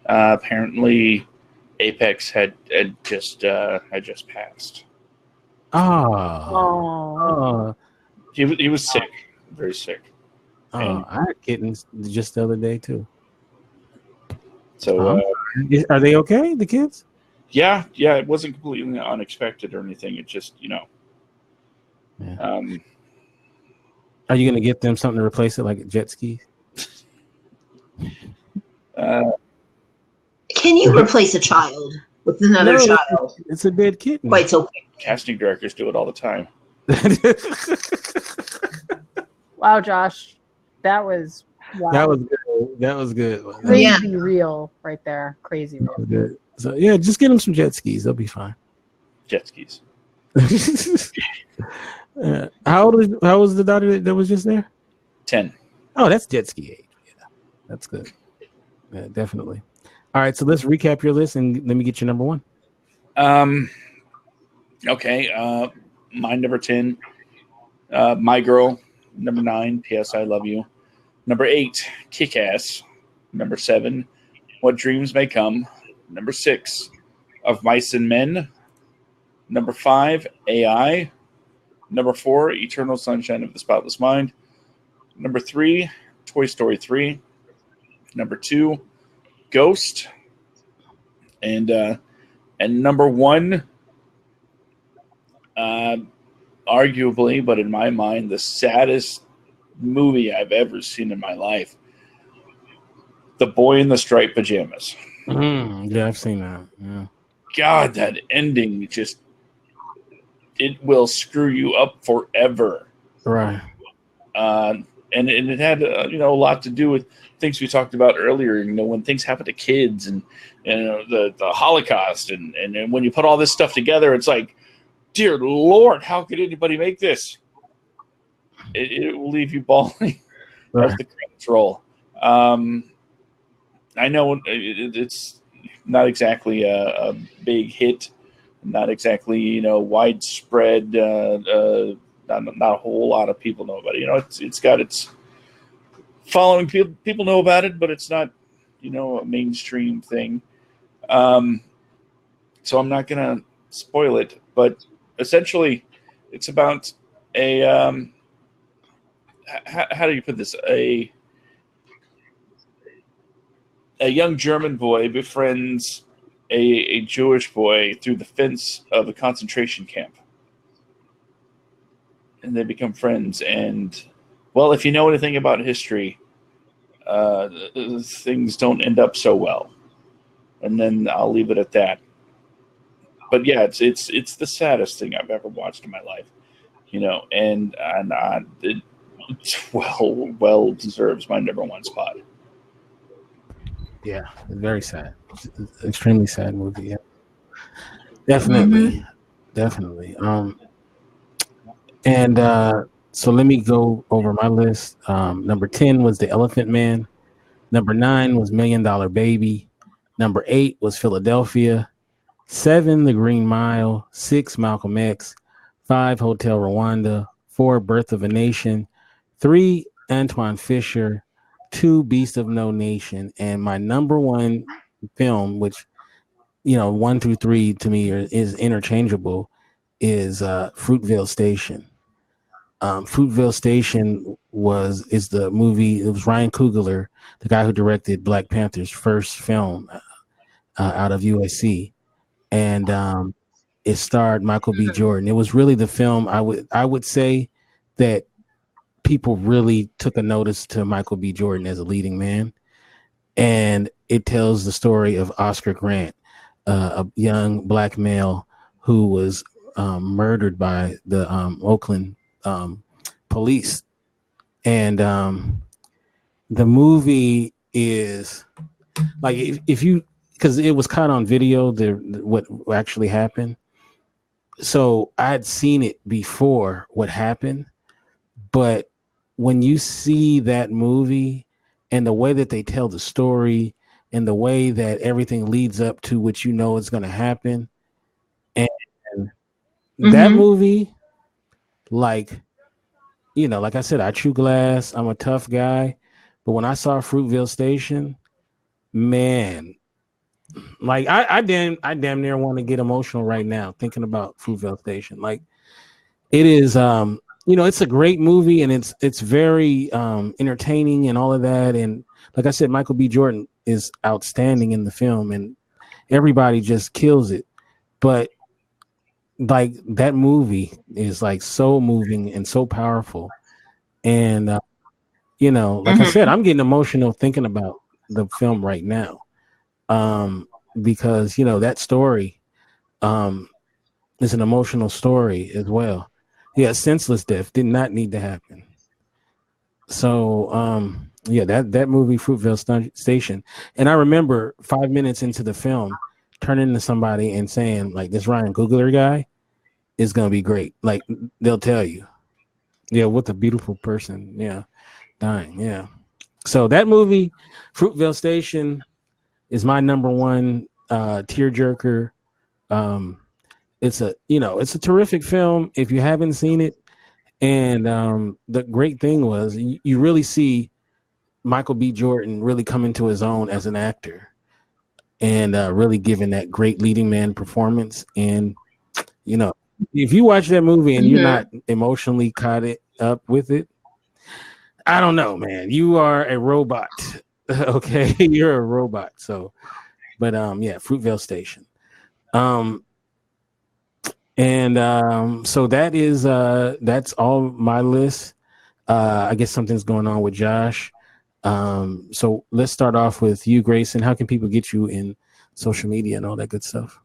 Apparently, Apex had just passed. Oh. He was sick, very sick. Oh, I had kittens just the other day too. So, are they okay, the kids? Yeah, it wasn't completely unexpected or anything. It just, Yeah. Are you going to get them something to replace it, like jet skis? Can you replace a child with another child? It's a dead kitten. Quite so. Casting directors do it all the time. Wow, Josh, that was That was good. Crazy real right there. Crazy real. That was good. So yeah, just get them some jet skis. They'll be fine. Jet skis. How was the daughter that was just there? 10. Oh, that's jet ski age. Yeah, that's good. Yeah, definitely. All right, so let's recap your list and let me get your number one. Okay. My number 10. My Girl. Number 9. P.S. I Love You. Number 8. Kick-Ass. Number 7. What Dreams May Come. Number 6. Of Mice and Men. Number 5. AI. Number 4. Eternal Sunshine of the Spotless Mind. Number 3. Toy Story 3. Number 2. Ghost. And number 1, arguably, but in my mind, the saddest movie I've ever seen in my life. The Boy in the Striped Pajamas. Yeah, I've seen that. Yeah. God, that ending it will screw you up forever. Right. And it had a lot to do with things we talked about earlier. When things happen to kids and the Holocaust and when you put all this stuff together, it's like, dear Lord, how could anybody make this? It will leave you bawling as the credits roll. I know it's not exactly a big hit, not exactly widespread. Not a whole lot of people know about it. It's got its following. People know about it, but it's not a mainstream thing. So I'm not gonna spoil it, but essentially, it's about a how do you put this? A young German boy befriends a Jewish boy through the fence of a concentration camp. And they become friends. And, well, if you know anything about history, things don't end up so well. And then I'll leave it at that. But yeah, it's the saddest thing I've ever watched in my life, and it well deserves my number one spot. Yeah, it's very sad. It's an extremely sad movie. Yeah, definitely. And so let me go over my list. Number 10 was The Elephant Man. Number 9 was $1 Million Baby. Number 8 was Philadelphia. 7, The Green Mile. 6, Malcolm X. 5, Hotel Rwanda. 4, Birth of a Nation. 3, Antoine Fisher. 2, Beast of No Nation. And my number one film, which 1 through 3 to me is interchangeable, is Fruitvale Station. Fruitvale Station is the movie. It was Ryan Coogler, the guy who directed Black Panther's first film. out of USC, and it starred Michael B. Jordan. It was really the film I would say that people really took a notice to Michael B. Jordan as a leading man, and it tells the story of Oscar Grant, a young black male who was murdered by the Oakland police, and the movie is like if you because it was caught on video what actually happened, so I'd seen it before what happened, but when you see that movie and the way that they tell the story and the way that everything leads up to what you know is going to happen, and that movie, like, you know, like I said, I chew glass, I'm a tough guy, but when I saw Fruitvale Station, man, like I damn near want to get emotional right now thinking about Fruitvale Station. Like, it is you know, it's a great movie, and it's very entertaining and all of that, and like I said, Michael B. Jordan is outstanding in the film, and everybody just kills it. But like, that movie is like so moving and so powerful, and you know, like I said, I'm getting emotional thinking about the film right now, because you know that story is an emotional story as well. Yeah, senseless death did not need to happen. So yeah, that movie Fruitvale Station, and I remember 5 minutes into the film turning to somebody and saying, like, this Ryan Coogler guy is gonna be great. Like, they'll tell you, yeah, what a beautiful person, yeah, dying, yeah. So that movie Fruitvale Station is my number one tearjerker. It's a terrific film if you haven't seen it. And the great thing was you really see Michael B. Jordan really come into his own as an actor, and really giving that great leading man performance. And you know, if you watch that movie and you're not emotionally caught up with it, I don't know, man. You are a robot. Okay, you're a robot. So, but yeah, Fruitvale Station. And so that's all my list. I guess something's going on with Josh. So let's start off with you, Grayson. How can people get you in social media and all that good stuff?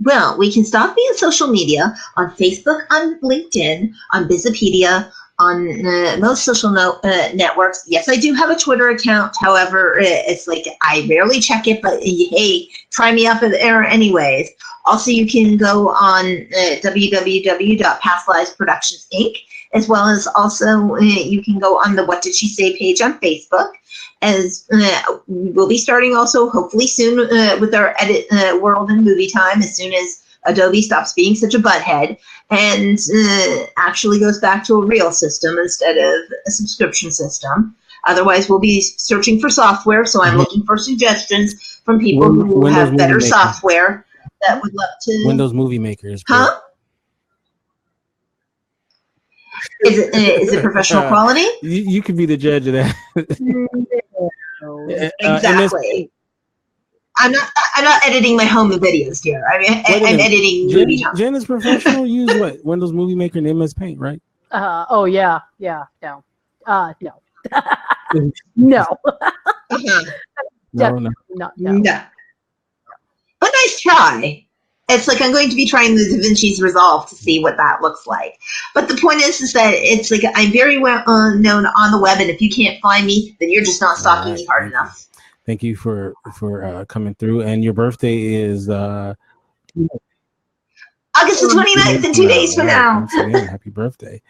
Well, we can stalk me on social media, on Facebook, on LinkedIn, on Wikipedia, on most social networks. Yes, I do have a Twitter account. However, it's like I rarely check it, but hey, try me up there anyways. Also, you can go on www.pastlives.productions Inc., as well as also you can go on the What Did She Say page on Facebook. As we'll be starting also hopefully soon with our edit world and movie time, as soon as Adobe stops being such a butthead and actually goes back to a real system instead of a subscription system. Otherwise, we'll be searching for software, so I'm looking for suggestions from people who have better software that would love to. Windows Movie Maker is great. Huh? Is it professional quality? You could be the judge of that. Exactly. I'm not editing my home videos here. I mean, I'm editing movie time. Jen is professional. Use what? Windows Movie Maker and MS Paint, right? Oh yeah. No. No. No. But nice try. It's like I'm going to be trying the DaVinci's Resolve to see what that looks like. But the point is that it's like I'm very well known on the web, and if you can't find me, then you're just not stalking me hard enough. Thank you for coming through. And your birthday is August the 29th, in 2 days from now. Once again, happy birthday.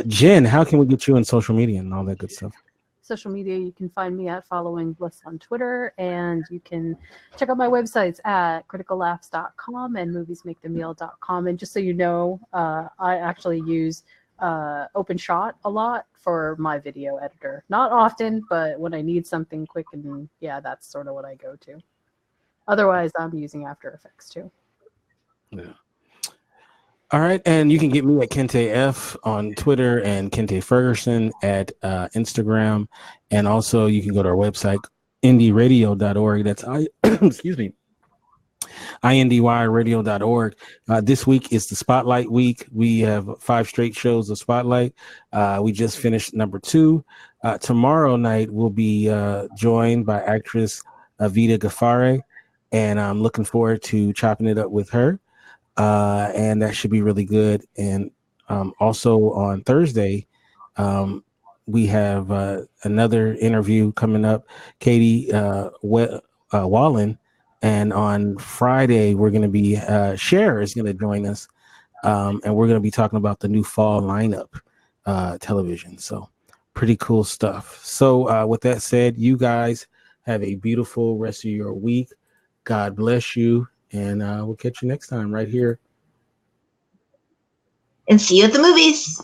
Jen, how can we get you on social media and all that good stuff? Social media, you can find me at Following Bliss on Twitter, and you can check out my websites at criticallaughs.com and moviesmakethemeal.com. And just so you know, I actually use OpenShot a lot for my video editor. Not often, but when I need something quick, and yeah, that's sort of what I go to. Otherwise, I'm using After Effects too. Yeah. All right, and you can get me at Kente F on Twitter and Kente Ferguson at Instagram, and also you can go to our website indyradio.org. That's excuse me, indyradio.org. This week is the Spotlight Week. We have 5 straight shows of Spotlight. We just finished number 2. Tomorrow night we'll be joined by actress Vida Gafare, and I'm looking forward to chopping it up with her. And that should be really good. And also on Thursday, we have another interview coming up, Katie Wallen. And on Friday, we're going to be, Cher is going to join us. And we're going to be talking about the new fall lineup television. So pretty cool stuff. So with that said, you guys have a beautiful rest of your week. God bless you. And we'll catch you next time right here. And see you at the movies.